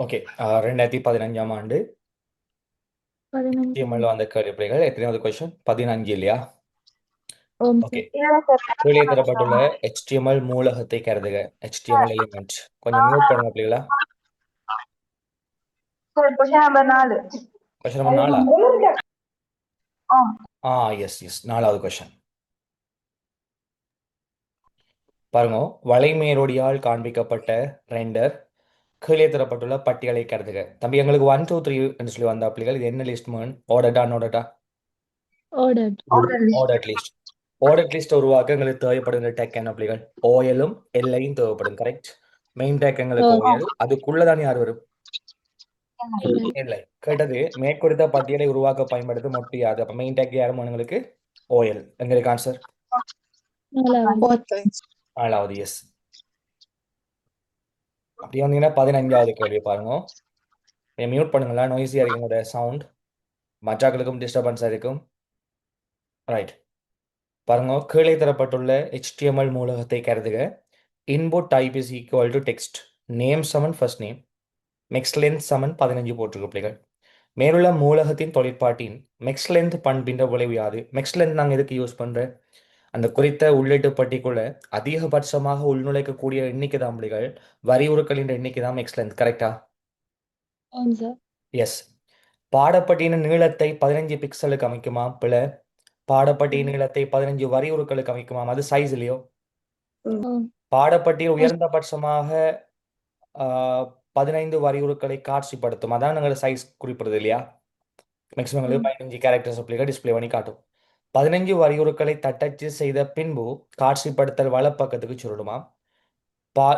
Okay 2015ஆம் ஆண்டு 15 HTML வந்த கேள்விப்படைகள் எத்தனையாவது கொஸ்டின் 15 இல்லையா? ஓம் ஓகே சார். கீழே தரப்பட்டுள்ள HTML மூலகத்தை கருதுக. HTML எலிமெண்ட் கொஞ்சம் மியூட் பண்ணுங்க பிள்ளைகளா. Question number 4. Question number 4. ஆ எஸ் 4வது கொஸ்டின் பாருங்க. வலைமேலோடியால் காண்பிக்கப்பட்ட ரெண்டர் கீழே தரப்பட்டுள்ள பட்டியலை கருதுக. தம்பி எங்களுக்கு 1 2 3 என்று சொல்லி வந்த பிள்ளைகள் இது என்ன லிஸ்ட் மேன்? ஆர்டர்டா அன்ஆர்டர்டா? Order. Order list. Order list உருவாக்க எங்களுக்கு தேவைப்படுகிற டேக் என்ன பிள்ளைகள்? ஓஎலும் எல்லையும் தேவைப்படும். கரெக்ட். மெயின் டேக் எங்களுக்கு ஓஎல், அதுக்குள்ளதான் யார் வரும்? இல்லை. கேட்டது மேற்குறித்த பட்டியலை உருவாக்க பயன்படுத்த முடியாது. அப்ப மெயின் டேக் யாரும் எங்களுக்கு ஓஎல். எங்களுக்கு ஆன்சர் 4வது. எஸ். அப்படியே வந்தீங்கன்னா 15வது கேள்வி பாருங்க. மியூட் பண்ணுங்களா, நாய்ஸியா இருக்கும் உங்களோட சவுண்ட், மற்றாக்களுக்கும் டிஸ்டர்பன்ஸா இருக்கும். ரைட் பாருங்க. கீழே தரப்பட்டுள்ள HTML மூலகத்தை கருதுக. Input type is equal to text. Name சமன் ஃபர்ஸ்ட் நேம். மெக்ஸ் லென்த் சமன் 15 போட்டிருக்கு பிள்ளைகள். மேலுள்ள மூலகத்தின் தொழிற்பாட்டின் மெக்ஸ் லென்த் பண்பின்ற விளைவு யாது? மெக்ஸ் லென்த் நாங்கள் எதுக்கு யூஸ் பண்ணுறேன்? அந்த குறித்த உள்ளீட்டு பட்டிக்குள்ள அதிகபட்சமாக உள்நுழைக்கக்கூடிய எண்ணிக்கை தான் பிள்ளைகள், வரியுருக்களின் எண்ணிக்கை தான் மெக்ஸ் லென்த். கரெக்டா? ஆம் சார். எஸ். பாடப்பட்டியின் நீளத்தை 15 பிக்சலுக்கு அமைக்குமா? பிள்ளை. பாடப்பட்டியின் நீளத்தை 15 வரியுருக்களுக்கு அமைக்குமா? அது சைஸ் இல்லையோ? பாடப்பட்டியில் உயர்ந்தபட்சமாக 15 வரியுருக்களை காட்சிப்படுத்தும். அதான் நாங்கள் சைஸ் குறிப்பிடுறது இல்லையா? மேக்ஸிமம் 15 கேரக்டர்ஸ் அப்படிங்க டிஸ்பிளே பண்ணி காட்டும். 15 வரியுருக்களை தட்டச்சு செய்த பின்பு காட்சிப்படுத்தல் வலப்பக்கத்துக்கு சுருடுமா?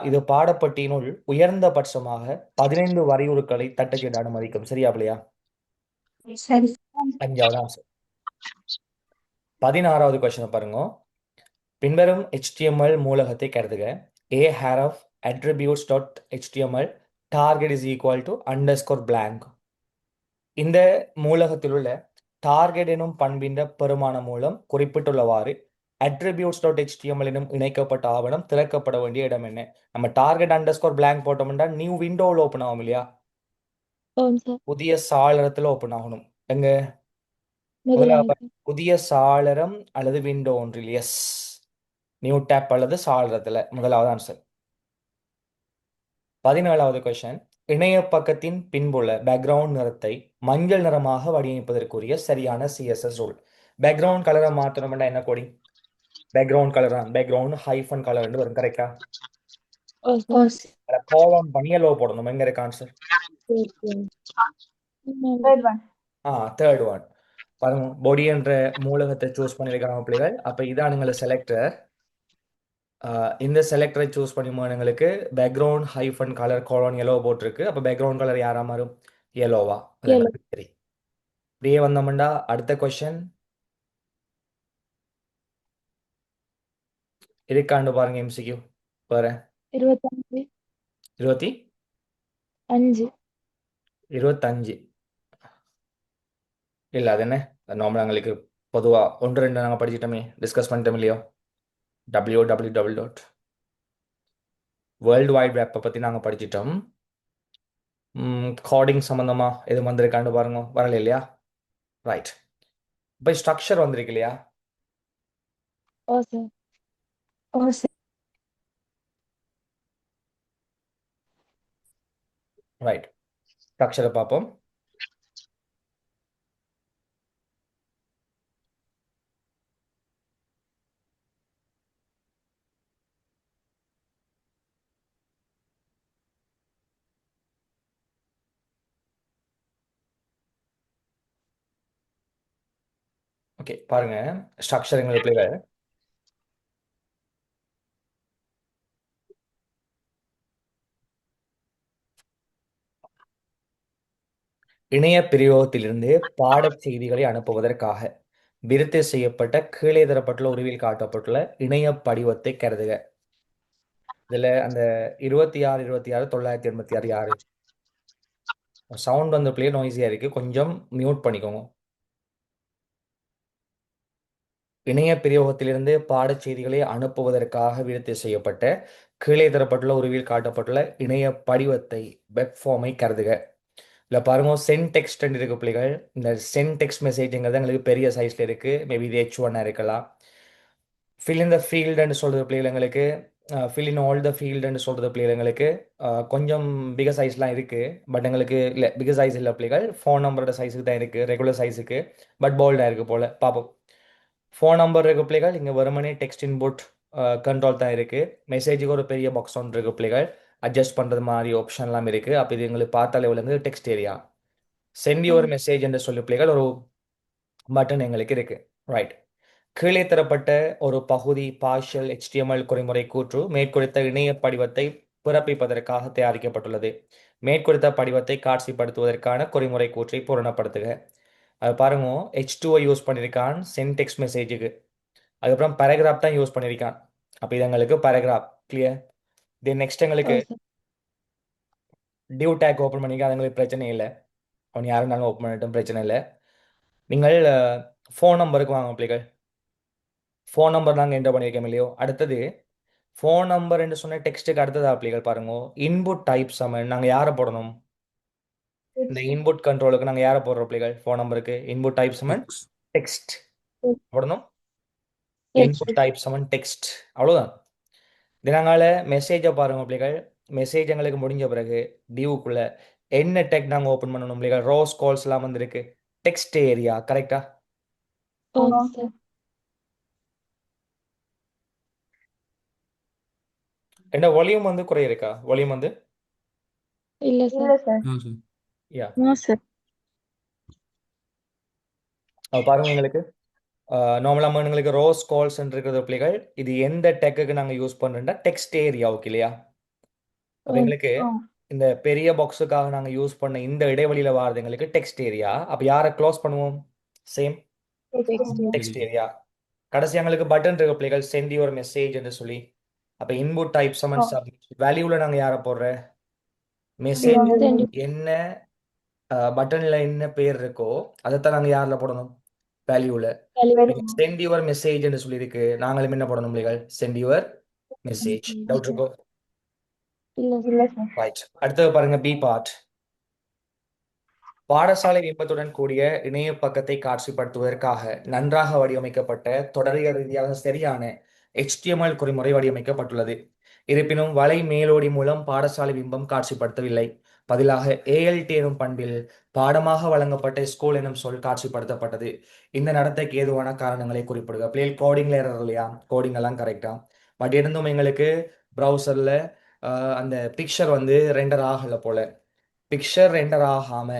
இது பாடப்பட்டியினுள் உயர்ந்தபட்சமாக 15 வரியுருக்களை தட்டச்சிட அனுமதிக்கும். சரியா பிள்ளையா? சரி. 5வது ஆன்சர். 16வது கொஸ்டின் பாருங்க. பின்வரும் HTML மூலகத்தை கருதுக. A hair of attributes.html target is equal to underscore blank. இந்த மூலகத்தில் உள்ள டார்கெட் எனும் பண்பின் பெருமான மூலம் குறிப்பிட்டுள்ளவாறு attributes.html எனும் இணைக்கப்பட்ட ஆவணம் திறக்கப்பட வேண்டிய இடம் என்ன? நம்ம டார்கெட் அண்டர்ஸ்கோர் பிளாங்க் போட்டோம்னா நியூ விண்டோவில் ஓப்பன் ஆகும் இல்லையா? புதிய சாளரத்தில் ஓப்பன் ஆகணும். எங்க? புதிய சாளரம் அல்லது விண்டோ ஒன்றில். எஸ். நியூ டேப் அல்லது சாளரத்தில். முதலாவது ஆன்சர். 17வது கொஸ்டின். இணைய பக்கத்தின் பின்புள்ள பேக்ரவுண்ட் நிறத்தை மஞ்சள் நிறமாக வடிவமைப்பதற்குரிய சரியான CSS ரூல். பேக்ரவுண்ட் கலரை மாற்றணும்னா என்ன கோடிங்? பேக்ரவுண்ட் கலர் தான் பேக்ரவுண்ட் ஹைஃபன் கலர் வரும். கரெக்டா? கோலம் பண்ணியலோ போடணும். எங்க இருக்கு ஆன்சர்? தேர்ட் ஒன் பாருங்க. பொடி என்ற மூலகத்தை சூஸ் பண்ணியிருக்காங்க பிள்ளைகள். அப்ப இதான் நீங்களை செலக்டர். இந்த செலக்டரை சூஸ் பண்ணும்போது எங்களுக்கு background hyphen colour colon yellow போட்டிருக்கு. அப்போ பேக்ரவுண்ட் கலர் யாரா மாறும்? எல்லோவா? அது எங்களுக்கு சரி. இப்படியே வந்தோம்டா அடுத்த கொஸ்டின் இருக்காண்டு பாருங்க. MCQ வேற 25 இல்லை. அது என்ன நார்மலாக எங்களுக்கு பொதுவாக 1 2 நாங்கள் படிச்சிட்டோமே, டிஸ்கஸ் பண்ணிட்டோம் இல்லையோ? www. வேர்ல்டு வைட் வெப்பை பற்றி நாங்கள் படிச்சிட்டோம். கோடிங் சம்மந்தமா எது வந்திருக்காண்டு பாருங்க. வரல இல்லையா? ரைட். இப்போ ஸ்ட்ரக்சர் வந்திருக்கு இல்லையா? ரைட். ஸ்ட்ரக்சரை பார்ப்போம். ஓகே பாருங்க. ஸ்ட்ரக்சர் எங்களுக்கு பிள்ளைகள் இணைய பிரயோகத்திலிருந்து பாடச் செய்திகளை அனுப்புவதற்காக விருத்தி செய்யப்பட்ட கீழே தரப்பட்டுள்ள உருவில் காட்டப்பட்டுள்ள இணைய படிவத்தை கருதுக. இதுல அந்த 26 986 யாரு? சவுண்ட் வந்து பிளே நாய்ஸியா இருக்கு, கொஞ்சம் மியூட் பண்ணிக்கோங்க. இணைய பிரயோகத்திலிருந்து பாடச்செய்திகளை அனுப்புவதற்காக விருத்தி செய்யப்பட்ட கீழே தரப்பட்டுள்ள உருவில் காட்டப்பட்டுள்ள இணைய படிவத்தை வெப் ஃபார்மை கருதுக. இல்லை பாருங்க, சென்ட் டெக்ஸ்ட் இருக்கு பிள்ளைகள். இந்த சென்ட் டெக்ஸ்ட் மெசேஜ்ங்கிறது எங்களுக்கு பெரிய சைஸ்ல இருக்கு. மேபி இது H1 இருக்கலாம். ஃபில் இன் த ஃபீல்டுன்னு சொல்றது பிள்ளைகள் எங்களுக்கு, ஃபில் இன் ஆல் த ஃபீல்டுன்னு சொல்றது பிள்ளைகள் எங்களுக்கு கொஞ்சம் பிக சைஸ்லாம் இருக்கு. பட் எங்களுக்கு இல்லை, பிக சைஸ் இல்லை பிள்ளைகள். ஃபோன் நம்பரோட சைஸுக்கு தான் இருக்கு, ரெகுலர் சைஸுக்கு. பட் போல்டாக இருக்கு போல பார்ப்போம். ஃபோன் நம்பர் இருக்கு பிள்ளைகள். இங்கே வெறுமனே டெக்ஸ்ட் இன்புட் கண்ட்ரோல் தான் இருக்கு. மெசேஜுக்கு ஒரு பெரிய பாக்ஸ் ஒன்று இருக்கு பிள்ளைகள். அட்ஜஸ்ட் பண்ணுறது மாதிரி ஆப்ஷன்லாம் இருக்கு. அப்போ இது எங்களுக்கு பார்த்தாலே விளங்கு text area. Send your message என்று சொல்லி பிள்ளைகள் ஒரு பட்டன் எங்களுக்கு இருக்கு. ரைட். கீழே தரப்பட்ட ஒரு பகுதி பார்ஷியல் HTML குறிமுறை கூற்று மேற்குறித்த இணைய படிவத்தை பிறப்பிப்பதற்காக தயாரிக்கப்பட்டுள்ளது. மேற்குறித்த படிவத்தை காட்சிப்படுத்துவதற்கான குறிமுறை கூற்றை பூரணப்படுத்துக. அது பாருங்க, H2 யூஸ் பண்ணியிருக்கான் சென்ட் டெக்ஸ்ட் மெசேஜுக்கு. அதுக்கப்புறம் பேராகிராஃப் தான் யூஸ் பண்ணியிருக்கான். அப்போ இது எங்களுக்கு பேராகிராஃப் கிளியர். தென் நெக்ஸ்ட் எங்களுக்கு sir. டியூ டேக் ஓப்பன் பண்ணிக்க, அது எங்களுக்கு பிரச்சனை இல்லை. அவன் யாருனாலும் ஓப்பன் பண்ணிட்டும் பிரச்சனை இல்லை. நீங்கள் ஃபோன் நம்பருக்கு வாங்க பிள்ளைகள். ஃபோன் நம்பர் நாங்கள் என்டர் பண்ணியிருக்கோம் இல்லையோ. அடுத்தது ஃபோன் நம்பர் என்று சொன்ன டெக்ஸ்ட்டுக்கு அடுத்தது பிள்ளைகள் பாருங்க, இன்புட் டைப் சமன் நாங்கள் யாரை போடணும்? இந்த இன்புட் கண்ட்ரோலுக்கு நாங்கள் யாரை போடுறோம் பிள்ளைகள்? ஃபோன் நம்பருக்கு இன்புட் டைப் சமன் டெக்ஸ்ட் போடணும். இன்புட் டைப் சமன் டெக்ஸ்ட், அவ்வளோதான். தினங்கால மெசேஜை பாருங்க பிள்ளைகள். மெசேஜ் எங்களுக்கு முடிஞ்ச பிறகு டியூக்குள்ள என்ன டெக் நாங்கள் ஓப்பன் பண்ணணும் பிள்ளைகள்? ரோஸ் கால்ஸ்லாம் வந்திருக்கு. டெக்ஸ்ட் ஏரியா கரெக்டா? Sir. என்ன வால்யூம் வந்து குறை இருக்கா? வால்யூம் வந்து இல்ல sir. யா No sir. பாருங்க எங்களுக்கு நார்மலாக எங்களுக்கு ரோஸ் கால்ஸ் இருக்கிறது பிள்ளைகள். இது எந்த டெக்குக்கு நாங்கள் யூஸ் பண்ணுறோம்னா டெக்ஸ்ட் ஏரியா, ஓகே இல்லையா? அப்போ எங்களுக்கு இந்த பெரிய பாக்ஸுக்காக நாங்கள் யூஸ் பண்ண இந்த இடைவெளியில் வாரது எங்களுக்கு டெக்ஸ்ட் ஏரியா. அப்போ யாரை க்ளோஸ் பண்ணுவோம்? Same text area. கடைசி எங்களுக்கு பட்டன் இருக்கு பிள்ளைகள், சென்ட் யுவர் மெசேஜ் என்று சொல்லி. அப்போ இன்புட் டைப் சமன் வேல்யூவில் நாங்கள் யாரை போடுற? மெசேஜ் என்ன பட்டன்ல என்ன பேர் இருக்கோ அதைத்தான் நாங்கள் யாரில் போடணும்? வேல்யூவில். சென்ட் யுவர் மெசேஜ்னு சொல்லியிருக்கு, நாங்களும் என்ன போடணும் பிள்ளைகள்? Send your message. டவுட் இருக்கோ? இல்ல sir. ரைட். அடுத்தது பாருங்க, பி பார்ட். பாடசாலை விருப்பத்துடன் கூடிய இணைய பக்கத்தை காட்சிப்படுத்துவதற்காக நன்றாக வடிவமைக்கப்பட்ட தொடரியல் ரீதியாக சரியான HTML குறிமுறை வடிவமைக்கப்பட்டுள்ளது. இருப்பினும் வலை மேலோடி மூலம் பாடசாலை பிம்பம் காட்சிப்படுத்தவில்லை. பதிலாக ALT எனும் பண்பில் பாடமாக வழங்கப்பட்ட ஸ்கூல் எனும் சொல் காட்சிப்படுத்தப்பட்டது. இந்த நடத்தைக்கு ஏதுவான காரணங்களை குறிப்பிடுக. பிள்ளைகள் கோடிங்ல ஏறர் இல்லையா? கோடிங் எல்லாம் கரெக்டா? பட் இருந்தும் எங்களுக்கு ப்ரௌசர்ல அந்த பிக்சர் வந்து ரெண்டர் ஆகலை போல. பிக்சர் ரெண்டர் ஆகாம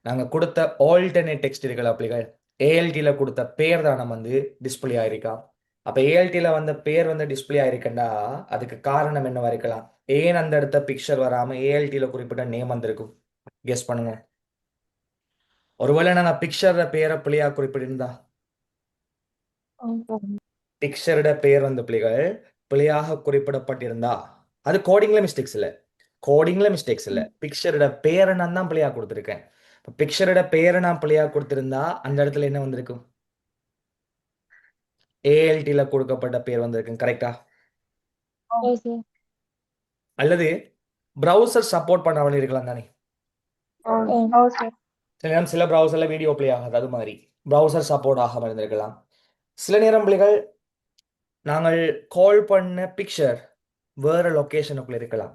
நாங்கள் கொடுத்த ஆல்டர்னேட் டெக்ஸ்ட் இருக்கல பிள்ளைகள், ALTல கொடுத்த பேர் தான் நம்ம வந்து டிஸ்பிளே ஆயிருக்கா. அப்போ ALTல வந்த பேர் வந்து டிஸ்பிளே ஆயிருக்கண்டா அதுக்கு காரணம் என்னவா இருக்கலாம்? ஏன் அந்த இடத்த பிக்சர் வராம ALTல குறிப்பிட்ட நேம் வந்திருக்கும்? கெஸ் பண்ணுங்க. ஒருவேளை நாங்கள் பிக்சரோட பேரை பிள்ளையா குறிப்பிட்டிருந்தா, பிக்சரோட பேர் வந்து பிள்ளைகள் பிள்ளையாக குறிப்பிடப்பட்டிருந்தா, அது கோடிங்ல மிஸ்டேக்ஸ் இல்லை. கோடிங்ல மிஸ்டேக்ஸ் இல்லை, பிக்சரோட பேரை நான் தான் பிள்ளையா கொடுத்துருக்கேன். இப்போ பிக்சரோட பேரை நான் பிள்ளையா கொடுத்திருந்தா அந்த இடத்துல என்ன வந்திருக்கும்? ALTல கொடுக்கப்பட்ட பேர் வந்திருக்கும், கரெக்டா? sir. அல்லது ப்ரௌசர் சப்போர்ட் பண்ணாமல் இருக்கலாம் தானே? sir. சில நேரம் சில ப்ரௌசர்ல வீடியோ பிளே ஆகாது, அது மாதிரி ப்ரௌசர் சப்போர்ட் ஆகாமல் இருந்திருக்கலாம். சில நேரம் பிள்ளைகள் நாங்கள் கால் பண்ண பிக்சர் வேற லொக்கேஷனுக்குள்ள இருக்கலாம்.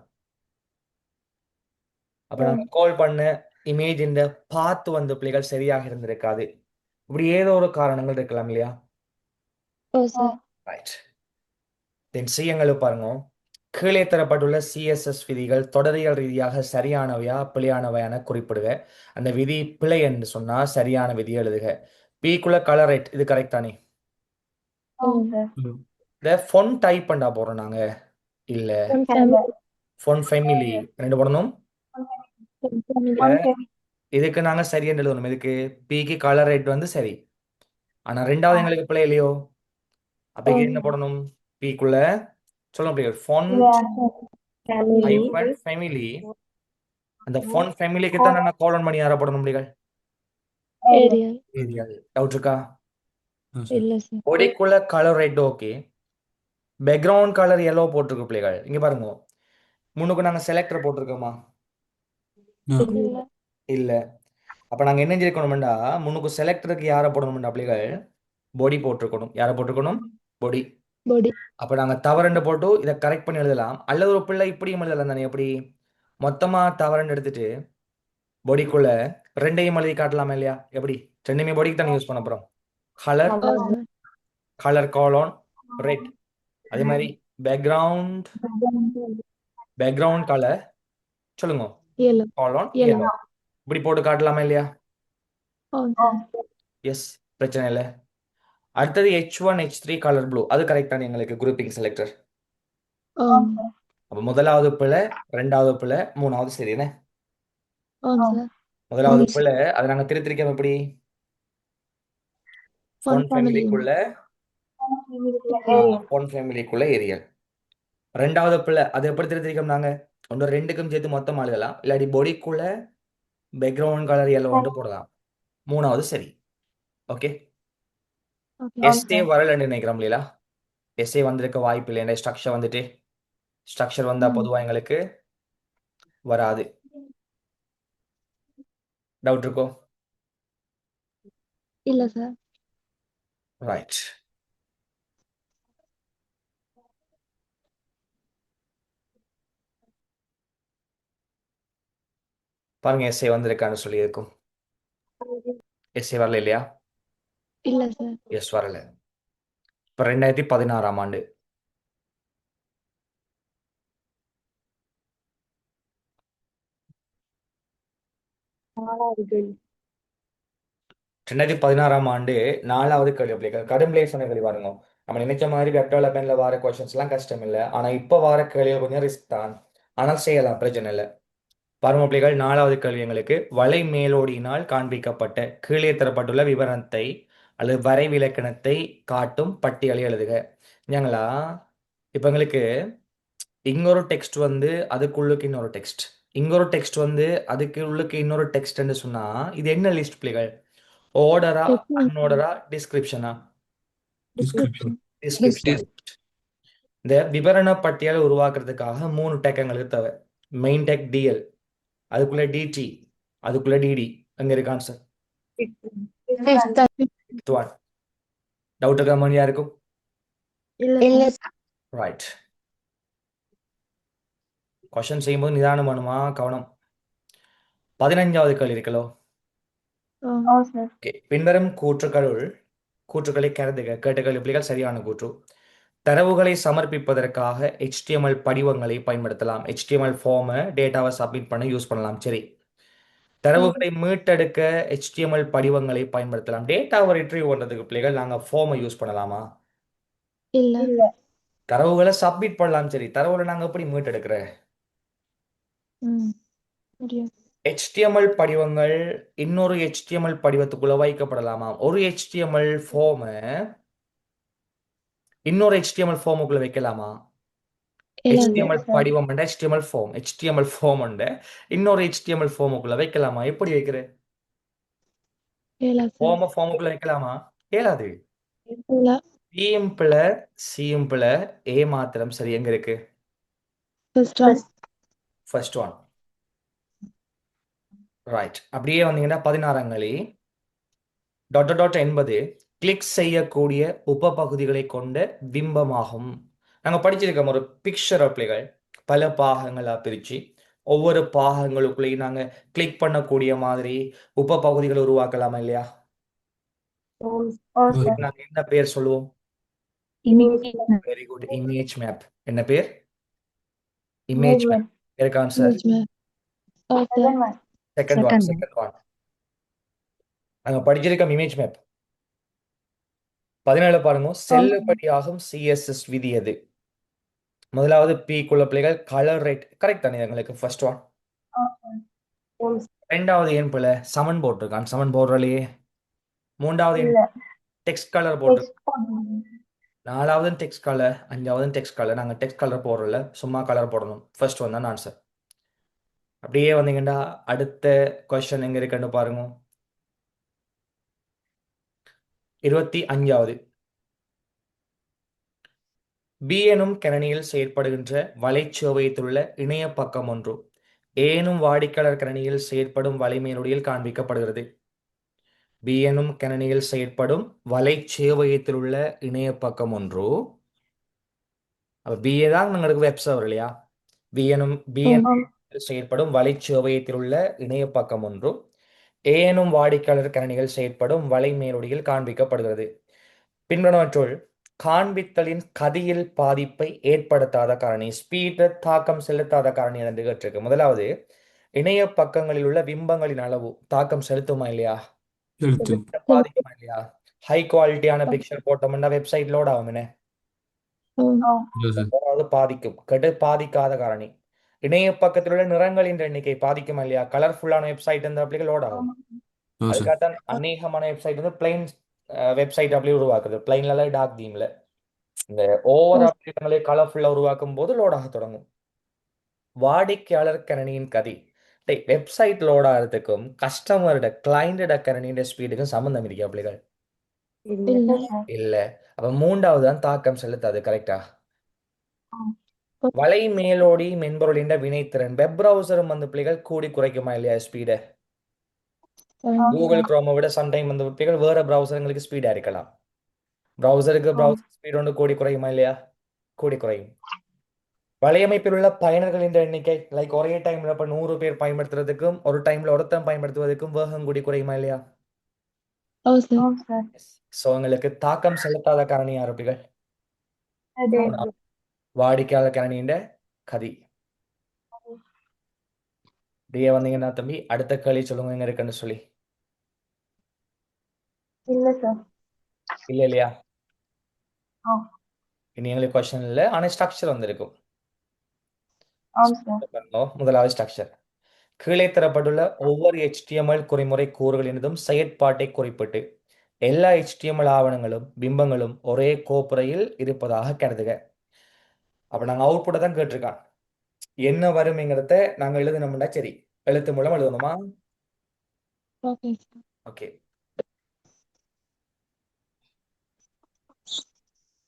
அப்போ நாங்கள் கால் பண்ண இமேஜ் இந்த பாத் வந்து பிள்ளைகள் சரியாக இருந்திருக்காது. இப்படி ஏதோ ஒரு காரணங்கள் இருக்கலாம் இல்லையா? sir. ரைட். தென் எங்களுக்கு பாருங்க, கீழே தரப்பட்டுள்ள CSS விதிகள் தொடரியல் ரீதியாக சரியானவையா பிழையானவையான குறிப்பிடுக. அந்த விதி பிழை என்று சொன்னா சரியான விதி எழுதுக. பிக்குள்ள கலர் ரைட், இது கரெக்ட் தானே? இந்த ஃபொன் டைப் பண்ணா போறோம் நாங்க, இல்ல ஃபொன் ஃபேமிலி ரெண்டு போடணும். இதுக்கு நாங்க சரின்னு எழுதணும். இதுக்கு பிக்கு கலர் ரைட் வந்து சரி, ஆனா ரெண்டாவது எங்களுக்கு பிழை இல்லையோ. அப்ப இங்க என்ன போடணும்? பிக்குள்ள சொல்ல முடியாது, ஃபொன் ஹைபன் ஃபேமிலி. அந்த ஃபொன் ஃபேமிலிக்கு தான் நாங்க கால் பண்ணி யாரை போடணும் முடியாது? Area. ஏரியால். டவுட் இருக்கா? இல்ல சார் பொடிக்குள்ள colour red okay, background colour yellow போட்டிருக்கு பிள்ளைகள். இங்க பாருங்க, முன்னுக்கு நாங்க செலக்டர் போட்டிருக்கோமா? இல்ல இல்ல. அப்ப நாங்க என்ன செஞ்சிருக்கணும்டா, முன்னுக்கு செலக்டருக்கு யாரை போடணும்டா பிள்ளைகள்? பொடி போட்டிருக்கணும். யாரை போட்டிருக்கணும்? பொடி. பாடி அப்ப நாங்க தவறுன்னு போட்டு இதை கரெக்ட் பண்ணி எழுதலாம். அல்லது ஒரு பிள்ளை இப்படியும் எழுதலாம் தானே? எப்படி மொத்தமா தவறுன்னு எடுத்துட்டு பொடிக்குள்ள ரெண்டையும் எழுதி காட்டலாமா இல்லையா? எப்படி? ரெண்டுமே பொடிக்கு தானே யூஸ் பண்ண போறோம். கலர், ஓ சார் கலர் காலோன் ரெட். அதே மாதிரி பேக்ரவுண்ட், பேக்ரவுண்ட் கலர் சொல்லுங்க, ஏழு காலோன் ஏழு yellow. இப்படி போட்டு காட்டலாமா இல்லையா? ஓ சார் எஸ், பிரச்சனை இல்லை. அடுத்தது H1 H3 கலர் ப்ளூ. அது கரெக்டான எங்களுக்கு குரூப்பிங் செலக்டர். ஓ அப்ப முதலாவது பிள்ளை, ரெண்டாவது பிள்ளை, மூணாவது சரி என்ன? ஓ சார் முதலாவது பிள்ளை அதை நாங்க திருத்திருக்கோம் எப்படி? ஃபன் ஃபோன் ஃபேமிலி ஃபேமிலிக்குள்ள ஃபோன் ஃபேமிலிக்குள்ள ஏரியல். ரெண்டாவது பிள்ளை அதை எப்படி திருத்திருக்கோம் நாங்க? ஒன்று ரெண்டுக்கும் சேர்த்து மொத்தம் எழுதலாம், இல்லாட்டி பொடிக்குள்ள பேக்ரவுண்ட் கலர் yellow ஒன்று போடலாம். மூணாவது சரி. ஓகே. ஓகே எஸ்ஏ வரலன்னு நினைக்கிறோம் இல்லையா? எஸ்ஏ வந்திருக்க வாய்ப்பு இல்லை. ஸ்ட்ரக்சர் வந்துட்டு ஸ்ட்ரக்சர் வந்தா பொதுவா எங்களுக்கு வராது. டவுட் இருக்கோ? இல்ல சார் ரைட். பாருங்க, எஸ்ஏ வந்திருக்கான்னு சொல்லி இருக்கும். எஸ்ஏ வரல இல்லையா? இல்ல சார் எஸ் வரல. இப்போ 2016ஆம் ஆண்டு. நாலாவது 2016ஆம் ஆண்டு 4வது கேள்வி. அப்படி கடும்பிளே சொன்ன கேள்வி பாருங்க. நம்ம நினைச்ச மாதிரி வெப் டெவலப்மெண்ட்ல வர கொஸ்டின்ஸ் எல்லாம் கஷ்டம் இல்லை. ஆனா இப்ப வர கேள்விகள் கொஞ்சம் ரிஸ்க் தான். ஆனால் செய்யலாம், பிரச்சனை இல்லை. பாருங்க பிள்ளைகள், 4வது கேள்வி எங்களுக்கு வலை மேலோடியினால் காண்பிக்கப்பட்ட கீழே தரப்பட்டுள்ள விவரணத்தை அல்லது வரைவிலக்கணத்தை காட்டும் பட்டியலை எழுதுக. ஏங்களா, இப்ப எங்களுக்கு இங்க ஒரு டெக்ஸ்ட் வந்து அதுக்குள்ளுக்கு இன்னொரு டெக்ஸ்ட், இங்க ஒரு டெக்ஸ்ட் வந்து அதுக்கு உள்ளுக்கு இன்னொரு டெக்ஸ்ட்னு சொன்னா இது என்ன லிஸ்ட் பிள்ளைகள்? ஆர்டரா, அன்ஆர்டரா, டிஸ்கிரிப்ஷனா? Description description. இந்த விவரண பட்டியலை உருவாக்குறதுக்காக 3 டெக் எங்களுக்கு தேவை. மெயின் டெக் டிஎல், அதுக்குள்ள டிடி, அதுக்குள்ள டிடி. அங்க இருக்கு ஆன்சர். டவுட் இருக்கா மாதிரி யாருக்கும்? இல்ல ரைட். கொஸ்டின் செய்யும்போது நிதானம் பண்ணுமா, கவனம். 15வது கேள்வி இருக்கலோ. ஓகே. பின்வரும் கூற்றுக்களை கருதுக. கேட்ட கேள்வி புள்ளிகள் சரியான கூற்று. தரவுகளை சமர்ப்பிப்பதற்காக HTML படிவங்களை பயன்படுத்தலாம். HTML ஃபார்மை டேட்டாவை சப்மிட் பண்ண யூஸ் பண்ணலாம். சரி. தரவுகளை மீட்டெடுக்க HTML படிவங்களை பயன்படுத்தலாம். டேட்டாவை ரிட்ரீவ் பண்றதுக்கு பிள்ளைகள் நாங்க ஃபார்மை யூஸ் பண்ணலாமா? இல்ல தரவுகளை சப்மிட் பண்ணலாம். சரி, தரவுகளை நாங்க எப்படி மீட்டெடுக்கிற? முடியும் HTML படிவங்கள் இன்னொரு HTML படிவத்துக்குள்ள வைக்கப்படலாமா? ஒரு HTML ஃபார்மை இன்னொரு HTML ஃபார்முக்குள்ள வைக்கலாமா? HTML படிவம் HTML ஃபார்ம், HTML ஃபார்ம் இன்னொரு HTML ஃபார்முக்குள்ள வைக்கலாமா? எப்படி வைக்கிற? ஃபார்முக்குள்ள வைக்கலாமா? இயலாது. இல்ல பியும் பிள்ளை, சியும் பிள்ளை, ஏ மாத்திரம் சரி. எங்க இருக்கு? First one. ரைட். அப்படியே வந்தீங்கன்னா 16ங்களி டாட் டாட் என்பது கிளிக் செய்யக்கூடிய உப பகுதிகளை கொண்ட பிம்பமாகும். நாங்க படிச்சிருக்கோம் ஒரு பிக்சர் பிள்ளைகள் பல பாகங்களா பிரிச்சு ஒவ்வொரு பாகங்களுக்குள்ளேயும் நாங்க கிளிக் பண்ணக்கூடிய மாதிரி உப பகுதிகளை உருவாக்கலாமா இல்லையா? நாங்க என்ன பேர் சொல்லுவோம்? Very good, image map. என்ன பேர்? Image map. இருக்கு ஆன்சர். Second one. நாங்க படிச்சிருக்கோம் இமேஜ் மேப். 17 பாருங்க. செல்லுபடியாகும் CSS விதி எது? முதலாவது P குள்ள பிள்ளைகள் கலர் ரைட். கரெக்ட் தானே எங்களுக்கு ஃபர்ஸ்ட் ஒன். ரெண்டாவது ஏன் பிள்ளை சமன் போட்டிருக்கான், சமன் போடுறலையே. மூன்றாவது டெக்ஸ்ட் கலர் போட்டு, நாலாவது டெக்ஸ்ட் கலர், அஞ்சாவது டெக்ஸ்ட் கலர். நாங்க டெக்ஸ்ட் கலர் போடுறல, சும்மா கலர் போடணும். ஃபர்ஸ்ட் ஒன் தான் ஆன்சர். அப்படியே வந்தீங்கன்னா அடுத்த கொஸ்டின் எங்க இருக்குன்னு பாருங்க. 25வது பி எனும் கணினியில் செயற்படுகின்ற வலைச்சேவையத்திலுள்ள இணைய பக்கம் ஒன்று ஏ எனும் வாடிக்கையாளர் கணினியில் செயற்படும் வலைமேலுடையில் காண்பிக்கப்படுகிறது. பி எனும் கணினியில் செயற்படும் வலைச்சேவையத்திலுள்ள இணைய பக்கம் ஒன்று. அப்ப பிஏ தான் உங்களுக்கு வெப் சர்வர் இல்லையா? பி எனும் செயற்படும் வலைச்சேவையத்தில் உள்ள இணைய பக்கம் ஒன்று ஏ எனும் வாடிக்கையாளர் கணினிகள் செயற்படும் வலை மேலொடியில் காண்பிக்கப்படுகிறது. பின்வருவற்றுள் காண்பித்தலின் கதியில் பாதிப்பை ஏற்படுத்தாத காரணி, ஸ்பீட தாக்கம் செலுத்தாத காரணி என்று கேட்டிருக்கு. முதலாவது, இணைய பக்கங்களில் உள்ள பிம்பங்களின் அளவு தாக்கம் செலுத்துமா இல்லையா? செலுத்தும். பாதிக்குமா இல்லையா? ஹை குவாலிட்டியான பிக்சர் போட்டோம்னா வெப்சைட் லோட் ஆகும் என்ன? அதாவது பாதிக்கும். பாதிக்காத காரணி. இணைய பக்கத்தில் உள்ள நிறங்களின் எண்ணிக்கை பாதிக்குமா இல்லையா? கலர்ஃபுல்லான வெப்சைட் இந்த அப்படி லோட் ஆகும். அதுக்காகத்தான் அநேகமான வெப்சைட் வந்து பிளைன் வெப்சைட் அப்படி உருவாக்குது. பிளைன்ல டார்க் தீம்ல இந்த ஓவர் அப்டேட்களை கலர்ஃபுல்லா உருவாக்கும் போது லோட் ஆக தொடங்கும். வாடிக்கையாளர் கணினியின் கதி, வெப்சைட் லோட் ஆகிறதுக்கும் கஸ்டமரோட கிளைண்டோட கணினியோட ஸ்பீடுக்கும் சம்பந்தம் இருக்கு அப்படிகள் இல்ல. அப்ப மூன்றாவது தான் தாக்கம் செலுத்தாது. கரெக்டா? வலை மேலோடி மென்பொருளின் வினைத்திறன், வெப் பிரவுசரும் வந்து பிள்ளைகள் கூடி குறைக்குமா இல்லையா ஸ்பீட? கூகுள் குரோமை விட சம்டைம் வந்து பிள்ளைகள் வேற பிரவுசர்களுக்கு ஸ்பீடா இருக்கலாம். பிரவுசருக்கு பிரவுசர் ஸ்பீட் ஒன்று கூடி குறையுமா இல்லையா? கூடி குறையும். வலையமைப்பில் உள்ள பயனர்களின் எண்ணிக்கை, லைக் ஒரே டைம்ல இப்ப 100 பேர் பயன்படுத்துறதுக்கும் ஒரு டைம்ல ஒருத்தன் பயன்படுத்துவதற்கும் வேகம் கூடி குறையுமா இல்லையா? சோ உங்களுக்கு தாக்கம் செலுத்தாத காரணி யார் அப்படிகள்? வாடிக்கையாளர் கணினியின் கதி. டிஏ வந்தீங்கன்னா தம்பி அடுத்த கேள்வி சொல்லுங்க எங்க இருக்குன்னு சொல்லி. இல்ல இல்லையா? இனி எங்களுக்கு கொஸ்டின் இல்லை, ஆனா ஸ்ட்ரக்சர் வந்திருக்கும். முதலாவது ஸ்ட்ரக்சர், கீழே தரப்பட்டுள்ள ஒவ்வொரு HTML குறிமுறை கூறுகளினதும் செயற்பாட்டை குறிப்பிட்டு எல்லா HTML ஆவணங்களும் பிம்பங்களும் ஒரே கோப்புறையில் இருப்பதாக கருதுக. அப்ப நாங்க அவுட்புட்டை தான் கேட்டிருக்கான். என்ன வரும்ங்கிறத நாங்க எழுதணும்னா சரி, எழுத்து மூலம் எழுதணுமா? ஓகே.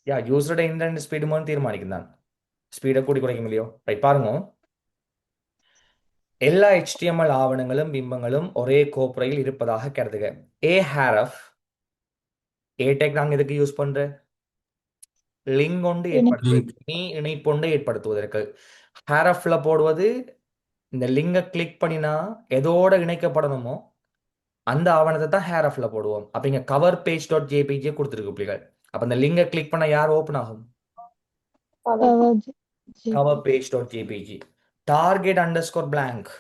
யா யூசரோட இன்டர்நெட் ஸ்பீடு மூலம் தீர்மானிக்கும் தான். ஸ்பீடை கூடி குறைக்க முடியும். ரைட், பாருங்க. எல்லா HTML ஆவணங்களும் பிம்பங்களும் ஒரே கோப்புறையில் இருப்பதாக கருதுக. ஏ ஹேரஃப், ஏ டேக் நாங்க இதுக்கு யூஸ் பண்ற லிங்க் ஒன்று ஏற்படுத்துவதற்கு, நீ இணைப்பொண்டு ஏற்படுத்துவதற்கு. ஹேரஃப்ல போடுவது இந்த லிங்கை கிளிக் பண்ணினா எதோட இணைக்கப்படணுமோ அந்த ஆவணத்தை தான் ஹேரஃப்ல போடுவோம். அப்ப இங்க கவர் பேஜ் டாட் ஜேபிஜி கொடுத்துருக்கு பிள்ளைகள். அப்ப இந்த லிங்கை கிளிக் பண்ண யார் ஓப்பன் ஆகும்? Cover page dot JPG. Target underscore blank,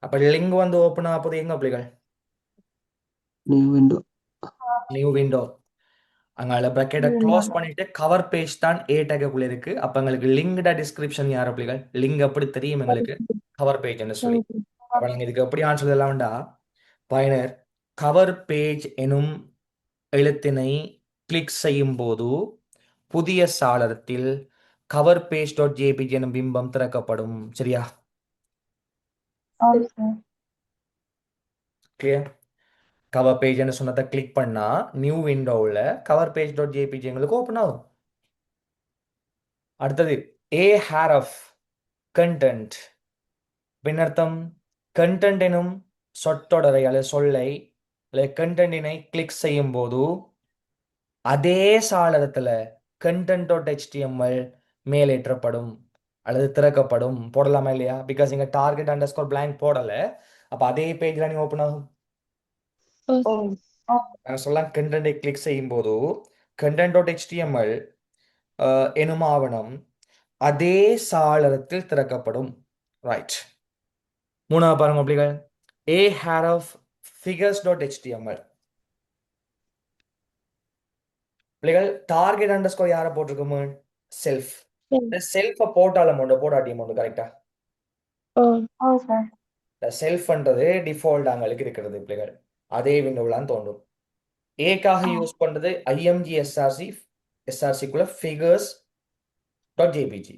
அப்ப லிங்க் வந்து ஓப்பன் ஆகுது எங்க பிள்ளைகள்? New window. அங்கால பிராக்கெட்டை க்ளோஸ் பண்ணிட்டு கவர் பேஜ் தான் ஏ டேக்குள்ள இருக்கு. அப்ப எங்களுக்கு லிங்க்ட டிஸ்கிரிப்ஷன் யார் பிள்ளைகள்? லிங்க் எப்படி தெரியும் எங்களுக்கு? கவர் பேஜ்னு சொல்லி. அப்ப நாங்க இதுக்கு எப்படி ஆன்சர் சொல்லலாம்டா, பயனர் கவர் பேஜ் எனும் எழுத்தினை கிளிக் செய்யும் போது புதிய சாளரத்தில் கவர் பேஜ் டாட் ஜேபிஜி எனும் பிம்பம் திறக்கப்படும். சரியா? கிளியர்? கவர் பேஜ்னு சொன்னதை கிளிக் பண்ணா நியூ விண்டோவில் கவர் பேஜ் டாட் ஜேபிஜி எங்களுக்கு ஓப்பன் ஆகும். அடுத்தது, ஏ ஹேரஃப் கண்டென்ட். பின்னர்த்தம் கண்டென்ட் எனும் சொற்றொடரை அல்லது சொல்லை அல்லது கண்டென்ட்டினை கிளிக் செய்யும் போது அதே சாளரத்துல content.html மேலேற்றப்படும் அல்லது திறக்கப்படும். போடலாமா இல்லையா? பிகாஸ் இங்க டார்கெட் அண்டர்ஸ்கோர் blank போடல. அப்ப அதே பேஜ்ல நீ ஓப்பன் ஆகும். நான் சொல்லலாம், கண்டென்ட்டை கிளிக் செய்யும் போது content.html எனும் ஆவணம் அதே சாளரத்தில் திறக்கப்படும். ரைட். மூணாவது பாருங்க அப்படிகள், a ஹேரஃப் figures.html. பிள்ளைகள் டார்கெட் அண்டர்ஸ்கோர் யாரை போட்டிருக்கோம்? செல்ஃப். செல்ஃபை போட்டாலும் உண்டு, போடாட்டியும் உண்டு. கரெக்டா? செல்ஃப்ன்றது டிஃபால்ட் அங்களுக்கு இருக்கிறது பிள்ளைகள். அதே விண்டோலாம் தோன்றும். ஏக்காக யூஸ் பண்றது IMG SRCக்குள்ள figures டாட் ஜேபிஜி.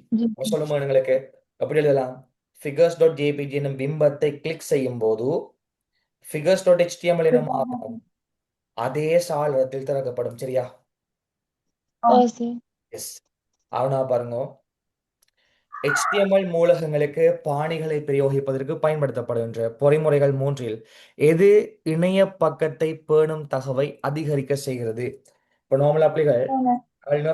சொல்லுமா எங்களுக்கு எப்படி எழுதலாம்? figures டாட் ஜேபிஜி என்னும் பிம்பத்தை கிளிக் செய்யும் போது figures டாட் HTML என்னும் ஆவணம் அதே சாளரத்தில் திறக்கப்படும். சரியா? ஓ சார். எஸ். அவனா பாருங்க, HTML நூலகங்களுக்கு பாணிகளை பிரயோகிப்பதற்கு பயன்படுத்தப்படுகின்ற பொறிமுறைகள் மூன்றில் எது இணைய பக்கத்தை பேணும் தகவை அதிகரிக்க செய்கிறது? இப்போ நார்மல் அப்ளிகள் அதில்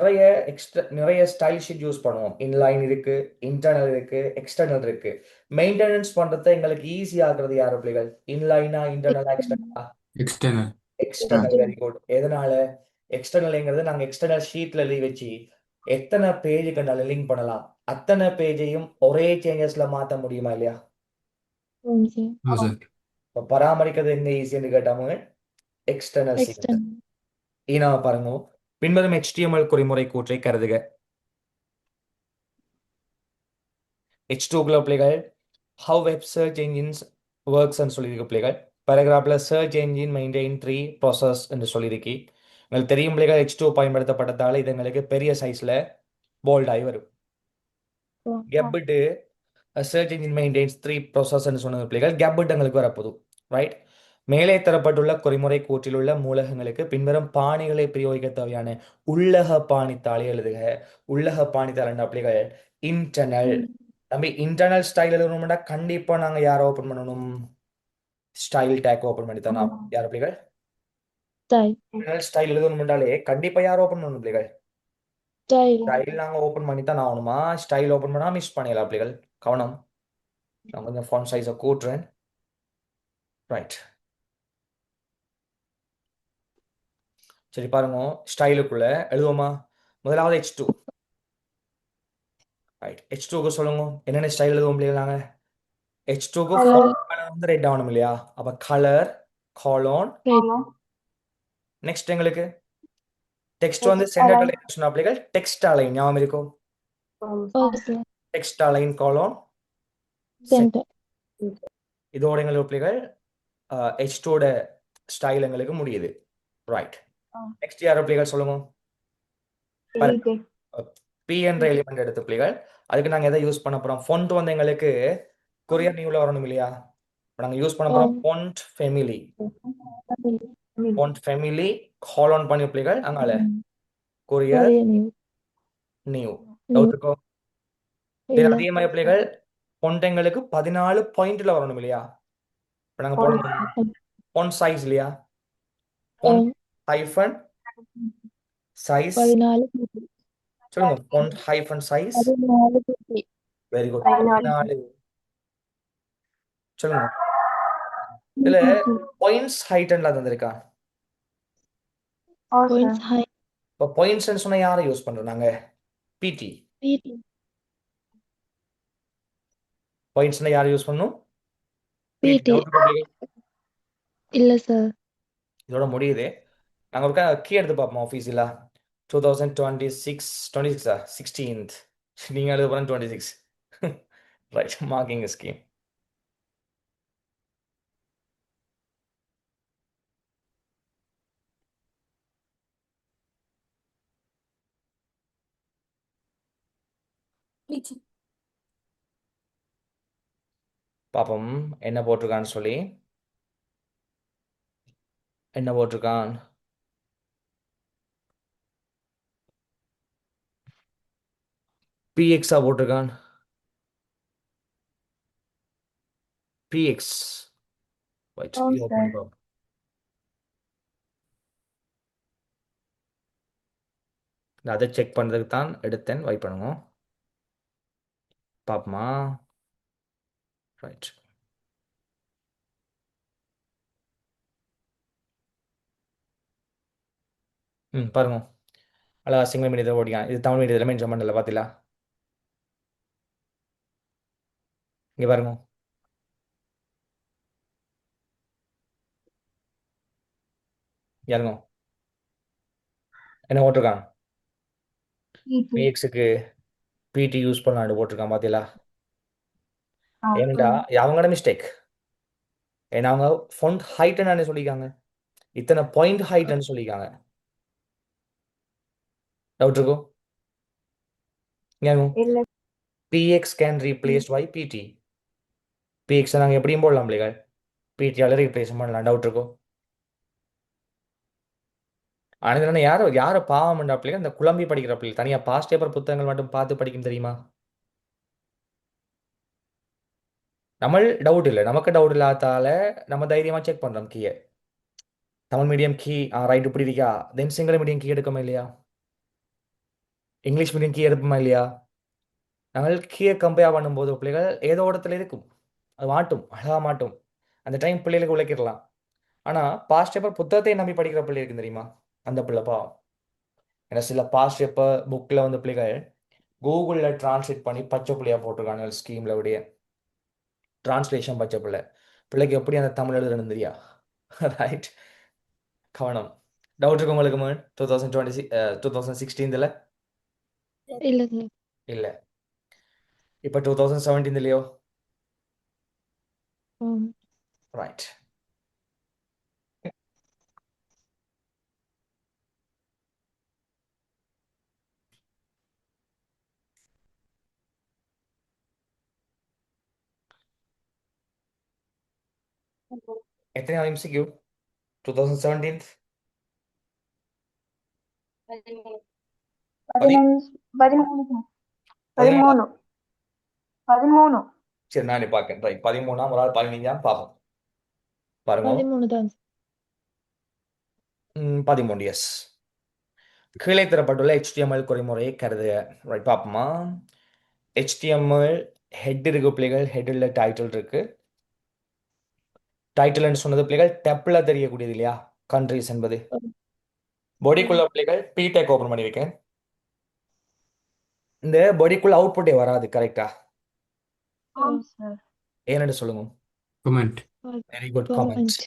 நிறைய ஸ்டைல் ஷீட் யூஸ் பண்ணுவோம். இன்லைன் இருக்கு, இன்டர்னல் இருக்கு, எக்ஸ்டர்னல் இருக்கு. மெயின்டெனன்ஸ் பண்றதை எங்களுக்கு ஈஸி ஆகுறது யார் அப்ளிகள்? இன்லைனா, இன்டர்னலா, எக்ஸ்டர்னலா? எக்ஸ்டர்னல். எக்ஸ்டர்னல். Very good. எதனால? எக்ஸ்டர்னல்ங்கிறது நாங்க எக்ஸ்டர்னல் ஷீட்ல எழுதி வச்சு எத்தனை பேஜுக்கு நல்ல லிங்க் பண்ணலாம், அத்தனை பேஜையும் ஒரே சேஞ்சஸ்ல மாத்த முடியுமா இல்லையா? ஓம் சார். ஆமா சார். இப்போ பராமரிக்கிறது எங்க ஈஸின்னு கேட்டாங்க, எக்ஸ்டர்னல் ஷீட். எக்ஸ்டர்னல். ஈனாவை பாருங்க, பின்வரும் HTML குறிமுறை கூற்றை கருதுக. H2க்குள்ள பிள்ளைகள் how web search engines works ன்னு சொல்லியிருக்கு பிள்ளைகள். பேராகிராஃப்ல search engine maintain 3 process என்று சொல்லியிருக்கு. உங்களுக்கு தெரியும் பிள்ளைகள், H2 பயன்படுத்தப்பட்டதால இது எங்களுக்கு பெரிய சைஸ்ல போல்ட் ஆகி வரும். கெப்பிட்டு சர்ச் இன்ஜின் மெயின்டைன்ஸ் 3 ப்ராசஸ்ன்னு சொன்ன பிள்ளைகள் கெப்பிட் எங்களுக்கு வரப்போகுது. ரைட். மேலே தரப்பட்டுள்ள குறிமுறை கூற்றில் உள்ள மூலகங்களுக்கு பின்வரும் பாணிகளை பிரயோகிக்க தேவையான உள்ளக பாணித்தாளை எழுதுக. உள்ளக பாணித்தாள் என்ன பிள்ளைகள்? இன்டர்னல். தம்பி, இன்டர்னல் ஸ்டைல் எழுதணும்னா கண்டிப்பா நாங்க யாரை ஓபன் பண்ணணும்? ஸ்டைல் டேக் ஓபன் பண்ணி தான் யார் பிள்ளைகள்? ஸ்டைல். இன்டர்னல் ஸ்டைல் எழுதணும்னாலே கண்டிப்பா யார் ஓபன் பண்ணணும் பிள்ளைகள்? ஸ்டைல். ஸ்டைல் நாங்க ஓபன் பண்ணி தான் ஆகணுமா? ஸ்டைல் ஓபன் பண்ணா மிஸ் பண்ணிடலாம் பிள்ளைகள். கவனம். நான் கொஞ்சம் ஃபாண்ட் சைஸை கூட்டுறேன். ரைட். சரி பாருங்க, ஸ்டைலுக்குள்ள எழுதுவோமா? முதலாவது H2. ரைட். H2க்கு சொல்லுங்க என்னென்ன ஸ்டைல் எழுதுவோம் பிள்ளைகள் நாங்க? H2க்கு கலர் வந்து ரெட் ஆகணும் இல்லையா? அப்ப கலர் காலோன். நெக்ஸ்ட் எங்களுக்கு டெக்ஸ்ட் வந்து சென்டர் அலைன் சொன்ன பிள்ளைகள் டெக்ஸ்ட் அலைன் ஞாபகம் இருக்கும்? ஓ sir. Text align colon centre. இதோட எங்களுக்கு பிள்ளைகள் H2ஓட ஸ்டைல் எங்களுக்கு முடியுது. ரைட். நெக்ஸ்ட் யாரோ பிள்ளைகள் சொல்லுங்க. P என்ற எலிமெண்ட் எடுத்து பிள்ளைகள் அதுக்கு நாங்க எதை யூஸ் பண்ண போறோம்? ஃபாண்ட் வந்து எங்களுக்கு கொரியர் நியூல வரணும் இல்லையா? நாங்க யூஸ் பண்ண போறோம் font family. Font family colon பண்ணி பிள்ளைகள் அங்கால கொரியர் நியூ. டவுட் இருக்கோ? அதே மாதிரி பிள்ளைகள் ஃபாண்ட் எங்களுக்கு 14 பாயிண்ட்ல வரணும் இல்லையா? இப்போ நாங்க போடணும் ஃபாண்ட் சைஸ் இல்லையா? Font hyphen size. 14. சொல்லுங்க, font hyphen size. 14. Very good. 14. சொல்லுங்க. இதுல பாயிண்ட்ஸ் ஹைட்ல தந்திருக்கா? பாயிண்ட்ஸ் ஹை. இப்போ பாயிண்ட்ஸ் சொன்னா யாரை யூஸ் பண்றோம் நாங்க? PT. பாயிண்ட்ஸ்னா யாரை யூஸ் பண்ணணும்? PT. இல்ல சார். இதோட முடியுது. நாங்க ஒரு கீ எடுத்து பார்ப்போம் ஆஃபீஸில். 2026 16th. நீங்க எழுத போற 26. ரைட். Marking scheme. பாப்போம் என்ன போட்டிருக்கான்னு சொல்லி. என்ன போட்டிருக்கான்? PX போட்டிருக்கான். PX. ரைட். இது ஓபன் பண்ணி பார்ப்போம். நான் அதை செக் பண்றதுக்கு தான் எடுத்தேன். வெயிட் பண்ணுங்க. பாப்போமா? ரைட். பாருங்க. அழகா சிங்கள மீடியத்தில் ஓடிக்கான். இது தமிழ் மீடியத்தில் மென்ஷன் பண்ணல. பார்த்தீங்களா? இங்க பாருங்க. யாருங்க என்ன போட்டிருக்கான்? PXக்கு PT யூஸ் பண்ணலான்னு போட்டிருக்கான். பார்த்தீங்களா? ஏன்டா அவங்களோட மிஸ்டேக். ஏன்னா அவங்க ஃபாண்ட் ஹைட்னு சொல்லியிருக்காங்க. இத்தனை பாயிண்ட் ஹைட்னு சொல்லியிருக்காங்க. டவுட் இருக்கும்? PX can replace by PT. PX நாங்கள் எப்படியும் போடலாம் பிள்ளைகள். PT-யால ரீப்ளேஸ் பண்ணலாம். டவுட் இருக்கும்? ஆனால் இதனால் யாரை பாவம்ண்டா பிள்ளைங்க இந்த குழம்பி படிக்கிற பிள்ளை தனியாக பாஸ்ட் பேப்பர் புத்தகங்கள் மட்டும் பார்த்து படிக்கும் தெரியுமா? நம்ம டவுட் இல்லை, நமக்கு டவுட் இல்லாதால நம்ம தைரியமாக செக் பண்ணுறோம் கீயை. தமிழ் மீடியம் கீ ரைட் இப்படி இருக்கா, தென் சிங்கள மீடியம் கீ எடுக்கமா இல்லையா, இங்கிலீஷ் மீடியம் கீ எடுப்போமா இல்லையா? நாங்கள் கீயை கம்பேர் பண்ணும்போது பிள்ளைகள் ஏதோ இடத்துல இருக்கும், அது மாட்டும், அழகா மாட்டும். அந்த டைம் பிள்ளைகளுக்கு உழைக்கிடலாம். ஆனால் பாஸ்ட் பேப்பர் புத்தகத்தை நம்பி படிக்கிற பிள்ளை இருக்கு தெரியுமா, அந்த பிள்ளை பாவம். ஏன்னா சில பாஸ்ட் பேப்பர் புக்கில் வந்து பிள்ளைகள் கூகுளில் டிரான்ஸ்லேட் பண்ணி பச்சை பிள்ளையாக போட்டிருக்காங்க ஸ்கீமில் உடைய டிரான்ஸ்லேஷன் பச்சை பிள்ளை. பிள்ளைக்கு எப்படி அந்த தமிழ் எழுதுறதுன்னு தெரியா? ரைட், கவனம். டவுட் இருக்கு உங்களுக்கு மேன் 2016 இல்ல சார். இல்லை, இப்போ 2017 ஆம். ரைட். எத்தனை எம்சிக்யூ 2017? 13 13. 13 சரி நானே பார்க்கேன். ரைட், 13ஆம் ஒரு ஆள் 15ஆம் பார்ப்போம். பாருங்க. 13 தான் சார். 13, எஸ். கீழே தரப்பட்டுள்ள HTML குறிமுறையை கருதுக. ரைட், பார்ப்போமா? HTML ஹெட் இருக்கு பிள்ளைகள், ஹெட்டில் டைட்டில் இருக்கு. டைட்டில்னு சொன்னது பிள்ளைகள் டெப்பில் தெரியக்கூடியது இல்லையா, கண்ட்ரிஸ் என்பது. பாடிக்குள்ள பிள்ளைகள் பி டேக் ஓப்பன் பண்ணியிருக்கேன். இந்த பாடிக்குள்ள அவுட்புட்டே வராது, கரெக்டா? ஆம் சார். ஏன்னு சொல்லுங்க. Comment. Very good comment. Comment.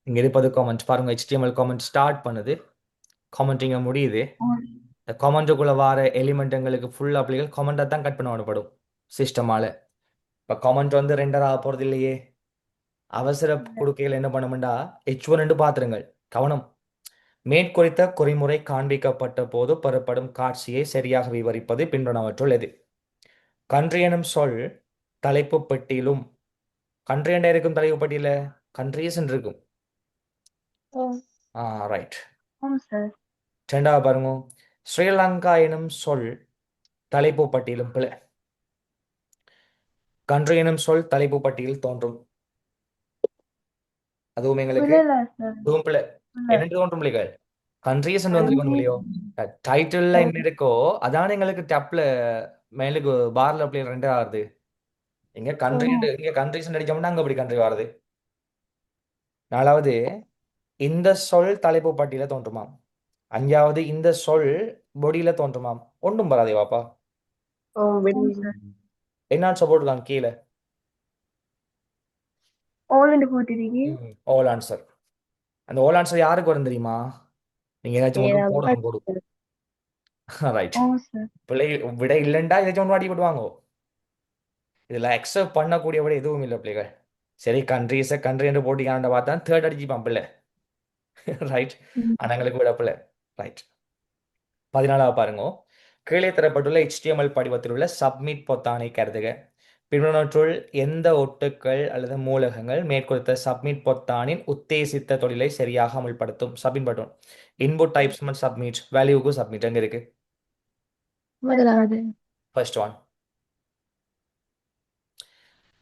இங்க இருப்பது காமெண்ட். பாருங்க, HTML காமெண்ட் ஸ்டார்ட் பண்ணுது, காமெண்டிங்க முடியுது. இந்த காமெண்ட்டுக்குள்ள வர எலிமெண்ட்டுங்களுக்கு ஃபுல் பிள்ளைகள் காமெண்டை தான் கட் பண்ண வேணுப்படும் சிஸ்டமால. இப்போ காமெண்ட் வந்து ரெண்டர் ஆக போகிறது இல்லையே. அவசர கொடுக்கையில் என்ன பண்ணுமெண்டா H1 பார்த்துருங்கள். கவனம். மேற்குறித்த குறிமுறை காண்பிக்கப்பட்ட போது பெறப்படும் காட்சியை சரியாக விவரிப்பது பின்வருவனவற்றுள் எது? கண்ட்ரி எனும் சொல் தலைப்பு பெட்டியிலும், கண்ட்ரி என்ன இருக்கும் தலைப்பு பட்டியல? கண்ட்ரீஸ் இருக்கும். ரைட். ஆம் சார். ரெண்டாவது பாருங்க, ஸ்ரீலங்கா எனும் சொல் தலைப்பு பட்டியலும் பிள்ளை. கண்ட்ரி எனும் சொல் தலைப்பு பட்டியல் தோன்றும், அதுவும் எங்களுக்கு இல்ல சார். அதுவும் பிள்ளை. என்ன தோன்றும் பிள்ளைகள்? கண்ட்ரீஸ் வந்திருக்கணும் இல்லையோ. டைட்டில்ல என்ன இருக்கோ அதான எங்களுக்கு டப்ல மேலுக்கு பார்ல பிள்ளை ரெண்டு ஆகுது. இங்க கண்ட்ரி, இங்க கண்ட்ரிஸ் அடிச்சோம்னா அங்க அப்படி கண்ட்ரி வருது. நாலாவது, இந்த சொல் தலைப்பு பட்டியல தோன்றுமாம். அஞ்சாவது, இந்த சொல் பொடியில தோன்றுமாம். ஒன்றும் வராதே வாப்பா. என்ன போட்டுருக்காங்க கீழே? all என்று போட்டிருக்கீங்க. All answer. அந்த ஆல் ஆன்சர் யாருக்கு வரும் தெரியுமா? நீங்க ஏதாச்சும் ஒன்று போடணும் போடும். ரைட். ஆம் சார். பிள்ளை விட இல்லைண்டா ஏதாச்சும் ஒன்று வாட்டி போடுவாங்க. இதுல அக்செப்ட் பண்ணக்கூடிய விட எதுவும் இல்லை பிள்ளைகள். சரி, கண்ட்ரி என்று போட்டிக்கான பார்த்தா தேர்ட் அடிச்சுப்பான் பிள்ளை. ரைட். ஆனா எங்களுக்கு விட பிள்ளை. ரைட். 14 பாருங்க, கீழே தரப்பட்டுள்ள HTML படிவத்தில் உள்ள சப்மிட் பொத்தானை கருதுக. பின்வருவனவற்றுள் எந்த ஒட்டுக்கள் அல்லது மூலகங்கள் மேற்குறித்த சப்மிட் பொத்தானின் உத்தேசித்த தொழிலை சரியாக அமல்படுத்தும்? Submit button, input types submit, வேல்யூக்கு சப்மிட் எங்க இருக்கு? முதலாவது. First one.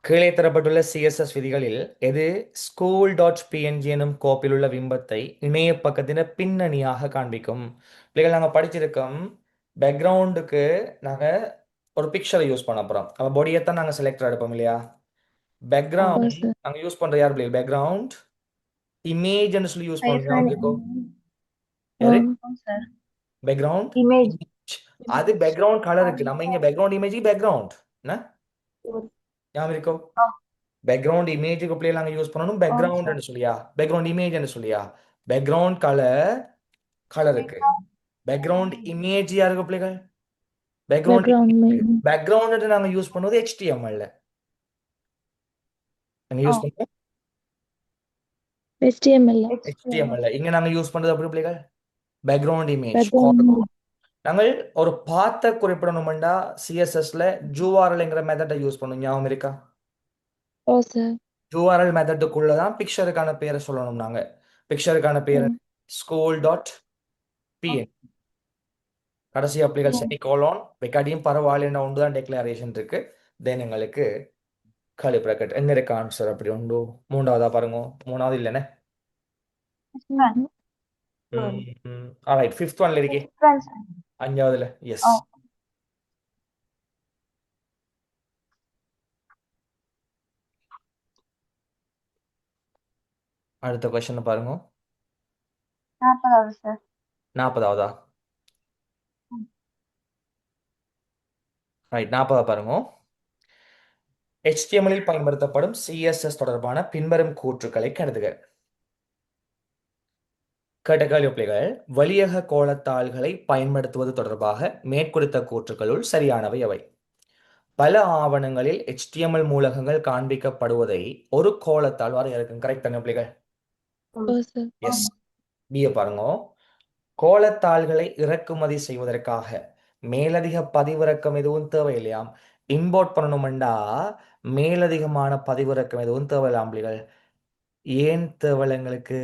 கீழே தரப்பட்டுள்ள CSS விதிகளில் எது school.png எனும் கோப்பில் உள்ள பிம்பத்தை இணைய பக்கத்தின் பின்னணியாக காண்பிக்கும்? பிள்ளைகள் நாங்கள் படிச்சிருக்கோம், பேக்ரவுண்டுக்கு நாங்கள் ஒரு பிக்சரை யூஸ் பண்ண போகிறோம். அப்போ பொடியை தான் நாங்கள் செலக்டர் எடுப்போம் இல்லையா? Background sir. நாங்கள் யூஸ் பண்ணுற யார் பிள்ளைகள்? பேக்ரவுண்ட் இமேஜ்னு சொல்லி யூஸ் பண்ணுறோம். யாரு? ஆம் சார். Background image. அது பேக்ரவுண்ட் கலருக்கு. நம்ம இங்க பேக்ரவுண்ட் இமேஜ் பேக்ரவுண்ட் என்ன ஞாபகம் இருக்கோ? பேக்ரவுண்ட் இமேஜுக்கு பிள்ளை நாங்கள் யூஸ் பண்ணணும் பேக்ரவுண்ட் சொல்லியா, பேக்ரவுண்ட் இமேஜ் சொல்லியா. பேக்ரவுண்ட் கலருக்கு, பேக்ரவுண்ட் இமேஜ் யாருக்கு பிள்ளைகள்? பேக்ரவுண்ட் பேக்ரவுண்ட் நாங்கள் யூஸ் பண்ணுவது HTML. நாங்கள் யூஸ் பண்ணுவோம் HTML. இங்க நாங்கள் யூஸ் பண்றது அப்படி பிள்ளைகள் பேக்ரவுண்ட் இமேஜ். நாங்கள் ஒரு பாத்தை குறிப்பிடணும்டா CSSல URLங்கிற மெத்தடை யூஸ் பண்ணும். ஞாபகம் இருக்கா? URL மெத்தடுக்குள்ள தான் பிக்சருக்கான பேரை சொல்லணும். நாங்கள் பிக்சருக்கான பேர் school.png. பிஎன் கடைசி அப்படிகள் செமிகோலன் வெக்காடியும் பரவாயில்லைன்னா ஒன்று தான் டெக்ளரேஷன் இருக்கு. தென் எங்களுக்கு கர்லி பிராக்கெட். என்ன இருக்கு ஆன்சர்? அப்படி உண்டு. மூன்றாவதா பாருங்க. மூணாவது இல்லைண்ணே. ஆல்ரைட், ஃபிஃப்த் ஒன்ல இருக்கே. Friends. அஞ்சாவதுல. எஸ். Oh, அடுத்த கொஸ்டின் பாருங்க. 40வது சார். 40வதா? ரைட், 40 பாருங்க. HTML-இல் பயன்படுத்தப்படும் CSS தொடர்பான பின்வரும் கூற்றுக்களை கருதுக. கேட்டகரி பிள்ளைகள், வலியக கோளத்தாள்களை பயன்படுத்துவது தொடர்பாக மேற்குறித்த கூற்றுக்களுள் சரியானவை அவை. பல ஆவணங்களில் HTML மூலகங்கள் காண்பிக்கப்படுவதை ஒரு கோளத்தால் வரையறுக்கும். கரெக்டான பிள்ளைகள்? ஓ சார். எஸ். பிஏ பாருங்க. கோளத்தாள்களை இறக்குமதி செய்வதற்காக மேலதிக பதிவிறக்கம் எதுவும் தேவையில்லையாம். இம்போர்ட் பண்ணணுமெண்டா மேலதிகமான பதிவிறக்கம் எதுவும் தேவையில்லாம் பிள்ளைகள். ஏன் தேவையில்லை எங்களுக்கு?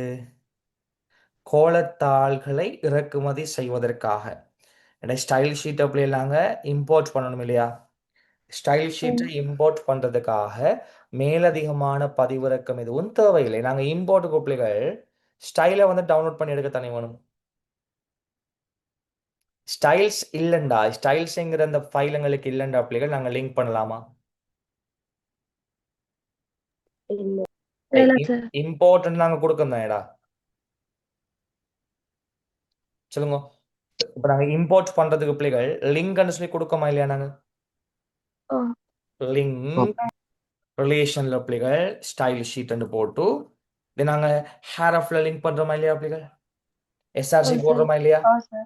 கோளத்தாள்களை இறக்குமதி செய்வதற்காக ஸ்டைல் ஷீட் அப்படி இல்லாங்க இம்போர்ட் பண்ணணும் இல்லையா? ஸ்டைல் ஷீட்டை இம்போர்ட் பண்றதுக்காக மேலதிகமான பதிவிறக்கம் எதுவும் தேவையில்லை. நாங்கள் இம்போர்ட் பிள்ளைகள் ஸ்டைலை வந்து டவுன்லோட் பண்ணி எடுக்க தனி வேணும். ஸ்டைல்ஸ் இல்லைண்டா, ஸ்டைல்ஸ்ங்கிற அந்த ஃபைல் எங்களுக்கு இல்லைண்டா பிள்ளைகள், நாங்கள் லிங்க் பண்ணலாமா? இல்ல சார். இம்போர்ட் நாங்கள் கொடுக்கணும் தானேடா, சொல்லுங்க. இப்போ நாங்கள் இம்போர்ட் பண்றதுக்கு பிள்ளைகள் லிங்க்னு சொல்லி கொடுக்கமா இல்லையா? நாங்கள் ஓ லிங்க் ரிலேஷன்ல பிள்ளைகள் ஸ்டைல் ஷீட்னு போட்டு இது நாங்கள் ஹேரஃப்ல லிங்க் பண்றோமா இல்லையா பிள்ளைகள்? எஸ்ஆர்சி ஓ சார். போடுறோமா இல்லையா? Oh, sir.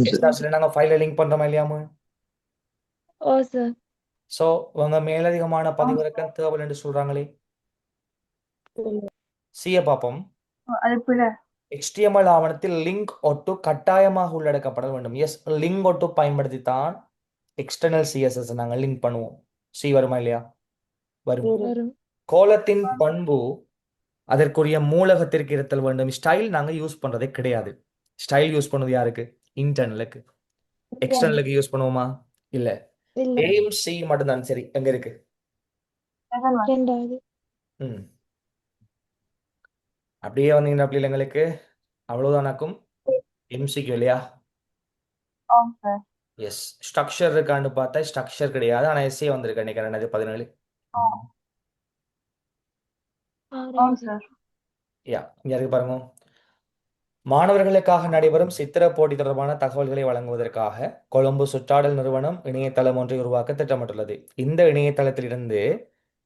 எஸ்ஆர்சியில் நாங்கள் ஃபைலை லிங்க் பண்றோமா இல்லையாமு? ஓ சார். ஸோ உங்க மேலதிகமான பதிவிறக்கம் தேவை என்று சொல்றாங்களே. சிய பார்ப்போம். Oh, அது பிழை. HTML ஆவணத்தில் லிங்க் ஒட்டு கட்டாயமாக உள்ளடக்கப்பட வேண்டும். எஸ், லிங்க் ஒட்டு பயன்படுத்தித்தான் எக்ஸ்டர்னல் CSS நாங்கள் லிங்க் பண்ணுவோம். சி வருமா இல்லையா? வரும். வரும். கோலத்தின் பண்பு அதற்குரிய மூலகத்திற்கு இருத்தல் வேண்டும். ஸ்டைல் நாங்க யூஸ் பண்றதே கிடையாது. ஸ்டைல் யூஸ் பண்ணது யாருக்கு? இன்டர்னலுக்கு. எக்ஸ்டர்னலுக்கு யூஸ் பண்ணுவோமா? இல்ல. இல்ல. ஏயும் சி மட்டும்தான். சரி, எங்க இருக்கு? Second one. ரெண்டாவது. ம் அப்படியே வந்தீங்கன்னா அப்படி எங்களுக்கு அவ்வளவுதானாக்கும் MCQ இல்லையா? Oh, sir. எஸ். ஸ்ட்ரக்சர் இருக்கான்னு பார்த்தா ஸ்ட்ரக்சர் கிடையாது. ஆனா எஸ்ஏ வந்திருக்கு அன்னைக்கு 2017. Oh, ஆறாவது. sir. யா, இங்க இருக்கு பாருங்க. மாணவர்களுக்காக நடைபெறும் சித்திர போட்டி தொடர்பான தகவல்களை வழங்குவதற்காக கொழும்பு சுற்றாடல் நிறுவனம் இணையதளம் ஒன்றை உருவாக்க திட்டமிட்டுள்ளது. இந்த இணையதளத்திலிருந்து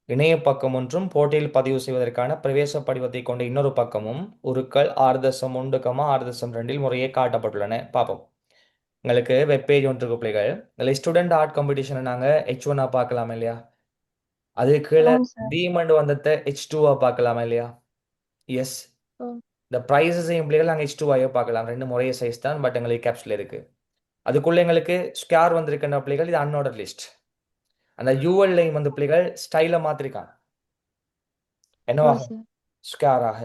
இணைய பக்கம் ஒன்றும் போட்டியில் பதிவு செய்வதற்கான பிரவேச படிவத்தை கொண்ட இன்னொரு பக்கமும் உருக்கள் 6.1, 6.2 முறையே காட்டப்பட்டுள்ளன. பார்ப்போம். உங்களுக்கு வெப்பேஜ் ஒன்று பிள்ளைகள். இதில் ஸ்டூடெண்ட் ஆர்ட் காம்படிஷனை நாங்கள் H1 பார்க்கலாமா இல்லையா? அது கீழே Oh, sir. டீமண்ட் வந்ததை H2 பார்க்கலாமா இல்லையா? எஸ். ஓ இந்த ப்ரைஸஸையும் பிள்ளைகள் நாங்கள் H2 பார்க்கலாம். ரெண்டு முறைய சைஸ் தான், பட் எங்களுக்கு கேப்ஸில் இருக்கு. அதுக்குள்ள எங்களுக்கு ஸ்கேர் வந்திருக்கின்ற பிள்ளைகள் இது அன்ஆர்டர் லிஸ்ட். அந்த UL லைன் வந்து பிள்ளைகள் ஸ்டைலை மாத்திருக்காங்க. ஓ என்னவாக? சார். ஸ்கேராக.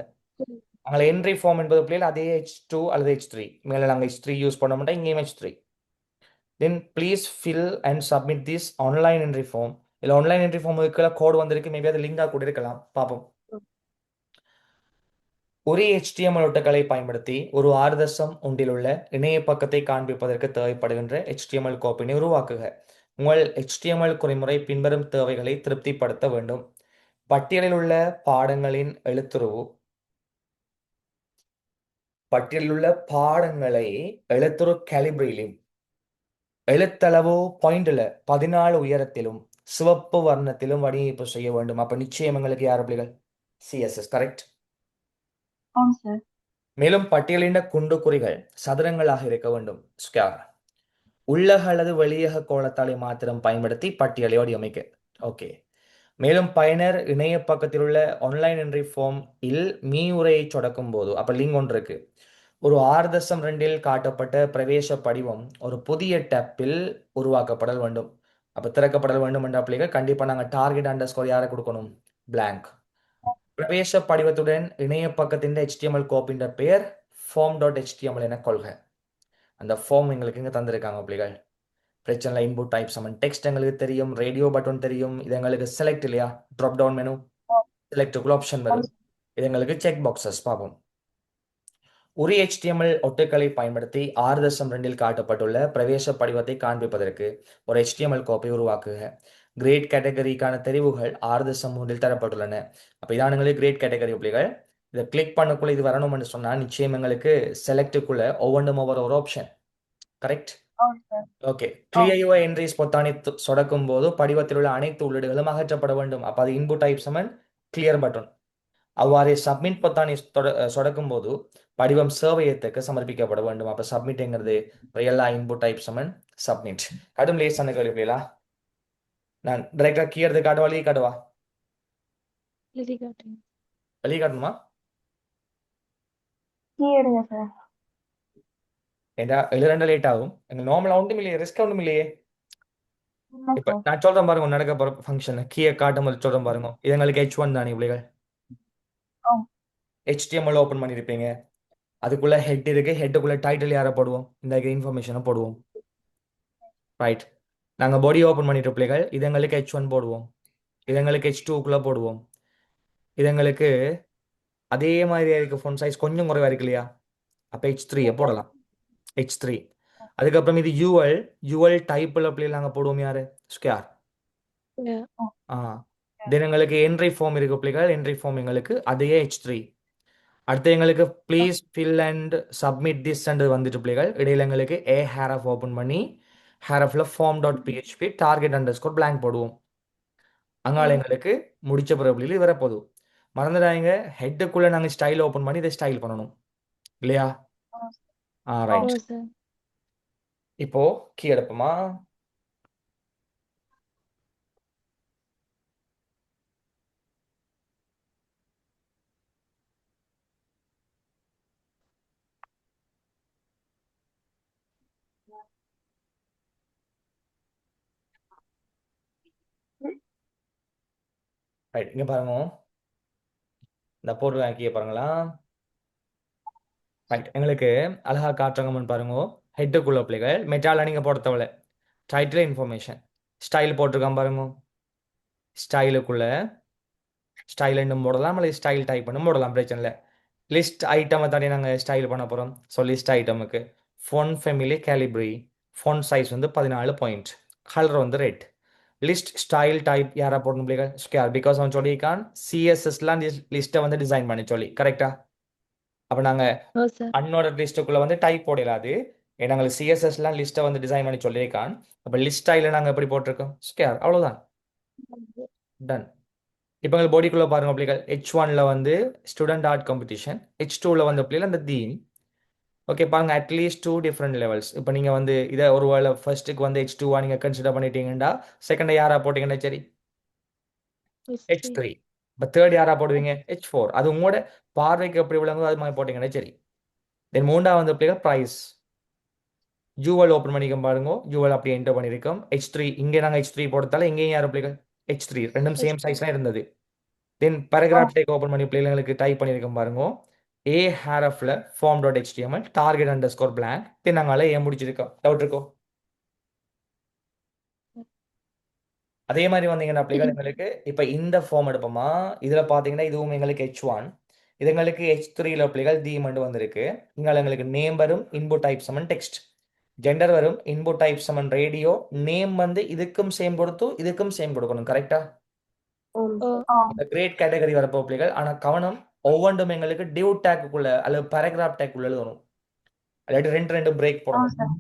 அங்கே என்ட்ரி ஃபார்ம் என்பது பிள்ளைகள் அதே H2 அல்லது H3. மேலே நாங்கள் H3 யூஸ் பண்ண மாட்டோம், இங்கேயும் H3. Then please fill and submit this online entry form. இல்லை ஆன்லைன் என்ட்ரி ஃபார்முக்கு கோட் வந்திருக்கு, மேபி அது லிங்காக கூட இருக்கலாம், பார்ப்போம். ஒரே HTML ஒட்டுக்களை பயன்படுத்தி ஒரு 6.1 உள்ள இணைய பக்கத்தை காண்பிப்பதற்கு தேவைப்படுகின்ற HTML கோப்பினை உருவாக்குக. உங்கள் HTML குறிமுறை பின்வரும் தேவைகளை திருப்திப்படுத்த வேண்டும். பட்டியலில் உள்ள பாடங்களின் எழுத்துருவு பாடங்களை எழுத்துரு கேலிபிரிலும் எழுத்தளவு பாயிண்ட்ல 14 உயரத்திலும் சிவப்பு வர்ணத்திலும் வடிவமைப்பு செய்ய வேண்டும். அப்ப நிச்சயம் எங்களுக்கு யார் பிள்ளைகள்? CSS. கரெக்ட். Oh, sir. மேலும் பட்டியலின் குண்டு குறிகள் சதுரங்களாக இருக்க வேண்டும். ஸ்கேர். உள்ளக அல்லது வெளியக கோளத்தாளை மாத்திரம் பயன்படுத்தி பட்டியலை வடிவமைக்க. ஓகே. மேலும் பயனர் இணைய பக்கத்தில் உள்ள ஆன்லைன் என்ட்ரி ஃபார்ம் இல் உரையை சொடக்கும் போது அப்ப லிங்க் ஒன்று இருக்கு. ஒரு 6.2 காட்டப்பட்ட பிரவேச படிவம் ஒரு புதிய டேப்பில் உருவாக்கப்படல் வேண்டும். அப்ப திறக்கப்படல் வேண்டும் என்ற பிள்ளைகள் கண்டிப்பா நாங்கள் டார்கெட்_ யாரை கொடுக்கணும்? பிளாங்க். பிரவேச படிவத்துடன் இணைய பக்கத்தின் HTML கோப்பின் பெயர் form.html என கொள்க. அந்த ஃபார்ம் எங்களுக்கு இங்கே தந்திருக்காங்க பிள்ளைகள். பிரச்சனை இன்புட் டைப் சமன் டெக்ஸ்ட் எங்களுக்கு தெரியும், ரேடியோ பட்டன் தெரியும், இது எங்களுக்கு செலக்ட் இல்லையா, ட்ராப் டவுன் மெனு செலக்டுக்குள்ள ஆப்ஷன் வரும், இது எங்களுக்கு செக் பாக்ஸஸ் பார்ப்போம். ஒரு HTML ஒட்டுக்களை பயன்படுத்தி 6.2 காட்டப்பட்டுள்ள பிரவேச படிவத்தை காண்பிப்பதற்கு ஒரு HTML கோப்பை உருவாக்குக. கிரேட் கேட்டகரிக்கான தெரிவுகள் 6.3 தரப்பட்டுள்ளன. அப்போ இதான் எங்களுக்கு கிரேட் கேட்டகரி பிள்ளைகள். இதை கிளிக் பண்ணக்குள்ள இது வரணும்னு சொன்னால் நிச்சயம் எங்களுக்கு செலக்டுக்குள்ள ஒவ்வொன்றும் ஒரு option. Correct? Okay. Clear your entries பொத்தானை சொடக்கும் போது படிவத்தில் உள்ள அனைத்து உள்ளீடுகளும் அகற்றப்பட வேண்டும். அப்போ அது இன்புட் டைப் சமன் கிளியர் பட்டன். அவ்வாறே சப்மிட் பொத்தானை சொடக்கும் போது படிவம் சேவையத்துக்கு சமர்ப்பிக்கப்பட வேண்டும். அப்போ சப்மிட்ங்கிறது ரியலா இன்புட் டைப் சமன் சப்மிட். கடும் லேசான கேள்விகளா? நான் டைரக்டா கீழே காட்டுவா வெளியே காட்டுவா? எழுதி காட்டுங்க. வெளியே காட்டணுமா? கீழே சார். ஏண்டா 72 லேட் ஆகும். எங்க நார்மலா ஒன்றும் இல்லையே, ரிஸ்க் ஒன்றும் இல்லையே. இல்லை இப்ப சார். நான் சொல்றேன் பாருங்க, நடக்க போற ஃபங்க்ஷன் கீழே காட்டும் போது சொல்றேன் பாருங்க. இது எங்களுக்கு H1 தானே பிள்ளைகள். HTML ஓப்பன் பண்ணியிருப்பீங்க, அதுக்குள்ள ஹெட் இருக்கு, ஹெட்டுக்குள்ள டைட்டில் யாரை போடுவோம், இந்த இன்ஃபர்மேஷனை போடுவோம். ரைட். நாங்கள் பாடி ஓப்பன் பண்ணிட்டு பிள்ளைகள், இது எங்களுக்கு H1 போடுவோம், இது எங்களுக்கு H2க்குள்ள போடுவோம். இது எங்களுக்கு அதே மாதிரியா இருக்கு, ஃபோன் சைஸ் கொஞ்சம் குறைவா இருக்கு இல்லையா, அப்போ H3 போடலாம். H3. அதுக்கப்புறம் இது UL டைப்பில் பிள்ளைகள் நாங்கள் போடுவோம் யாரு, ஸ்கேர். ஆ தென் எங்களுக்கு என்ட்ரி ஃபார்ம் இருக்கு பிள்ளைகள், என்ட்ரி ஃபார்ம் எங்களுக்கு அதே H3. அடுத்து எங்களுக்கு please fill and submit this and வந்துட்டு பிள்ளைகள், இடையில எங்களுக்கு ஹேரஃப் ஓப்பன் பண்ணி ஹேரஃபில் form.php டார்கெட் அண்டர்ஸ்கோர் blank போடுவோம். அங்கால எங்களுக்கு முடிச்ச பிறகு இது வரப்போகுது. மறந்துடாங்க, ஹெட்டுக்குள்ளே நாங்கள் ஸ்டைல் ஓப்பன் பண்ணி இதை ஸ்டைல் பண்ணணும் இல்லையா? ரைட். இப்போ கீ எடுப்போமா? ரைட், இங்கே பாருங்க, இந்த போர்டு கீழே பாருங்களா. ரைட், எங்களுக்கு அழகா காட்டுறங்கன்னு பாருங்க. ஹெட்டுக்குள்ள பிள்ளைகள் மெட்டால நீங்கள் போட தேவையில்ல, டைட்டில் இன்ஃபர்மேஷன் ஸ்டைல் போட்டிருக்கான் பாருங்க. ஸ்டைலுக்குள்ள ஸ்டைல் இன்னும் போடலாம், அல்லது ஸ்டைல் டைப் பண்ணும் போடலாம், பிரச்சனை இல்லை. லிஸ்ட் ஐட்டமை தானே நாங்கள் ஸ்டைல் பண்ண போகிறோம். ஸோ லிஸ்ட் ஐட்டமுக்கு font family Calibri, font size வந்து 14 பாயிண்ட், கலர் வந்து ரெட். லிஸ்ட் ஸ்டைல் டைப் யாரா போடணும் பிள்ளைகள், ஸ்கேர். பிகாஸ் அவன் சொல்லியிருக்கான் சிஎஸ்எஸ்லாம் லிஸ்ட்டை வந்து டிசைன் பண்ணி சொல்லி, கரெக்டா? அப்போ நாங்கள் அன்னோட லிஸ்ட்டுக்குள்ளே வந்து டைப் போடலாது, ஏன்னா நாங்கள் சிஎஸ்எஸ்லாம் லிஸ்ட்டை வந்து டிசைன் பண்ணி சொல்லியிருக்கான். அப்போ லிஸ்ட் ஸ்டைலில் நாங்கள் எப்படி போட்டிருக்கோம், ஸ்கேர், அவ்வளோதான். டன். இப்போ எங்கள் பாடிக்குள்ளே பாருங்க பிள்ளைகள், H1ல வந்து ஸ்டூடெண்ட் ஆர்ட் காம்படிஷன், H2ல வந்து பிள்ளைகள் அந்த தீம். ஓகே பாருங்க, அட்லீஸ்ட் 2 டிஃப்ரெண்ட் லெவல்ஸ். இப்போ நீங்கள் வந்து இதை ஒரு வேளை ஃபர்ஸ்ட்டுக்கு வந்து H2வா நீங்கள் கன்சிடர் பண்ணிட்டீங்கன்னா, செகண்டை யாரா போட்டிங்கன்னா சரி H3. இப்போ தேர்ட் யாரா போடுவீங்க H4. அது உங்களோட பார்வைக்கு எப்படி விளங்குதோ அது மாதிரி போட்டிங்கன்னா சரி. தென் மூணாவது வந்து பிள்ளைகள் ப்ரைஸ், ஜூவல் ஓப்பன் பண்ணிக்க பாருங்க, ஜூவல் அப்படியே என்டர் பண்ணியிருக்கோம். H3 இங்கே நாங்கள் H3 போடுறதால இங்கேயும் யாரும் பிள்ளைகள் H3, ரெண்டும் சேம் சைஸ்லாம் இருந்தது. தென் பேராகிராஃப் டேக் ஓப்பன் பண்ணி பிள்ளைங்களுக்கு டைப் பண்ணியிருக்கோம் பாருங்க, ஹேரஃப்ல form.html டார்கெட் அண்டர்ஸ்கோர் blank. தென் நாங்கள் ஏன் முடிச்சிருக்கோம், டவுட் இருக்கோம்? அதே மாதிரி வந்தீங்கன்னா பிள்ளைகள் எங்களுக்கு இப்போ இந்த ஃபார்ம் எடுப்போமா, இதில் பார்த்தீங்கன்னா இதுவும் எங்களுக்கு H1, இது எங்களுக்கு H3ல பிள்ளைகள் தீமண்டு வந்திருக்கு. இங்கே எங்களுக்கு நேம் வரும், இன்புட் டைப் சமன் டெக்ஸ்ட், ஜெண்டர் வரும், இன்புட் டைப் சமன் ரேடியோ, நேம் வந்து இதுக்கும் சேம் கொடுத்து இதுக்கும் சேம் கொடுக்கணும், கரெக்டா? கிரேட் கேட்டகரி வரப்போ பிள்ளைகள், ஆனால் கவனம், ஒவ்வொன்றும் எங்களுக்கு டியூ டேக்குள்ள அல்லது பேராகிராஃப் டேக்குள்ள எழுதணும், இல்லாட்டி ரெண்டு பிரேக் போடணும்.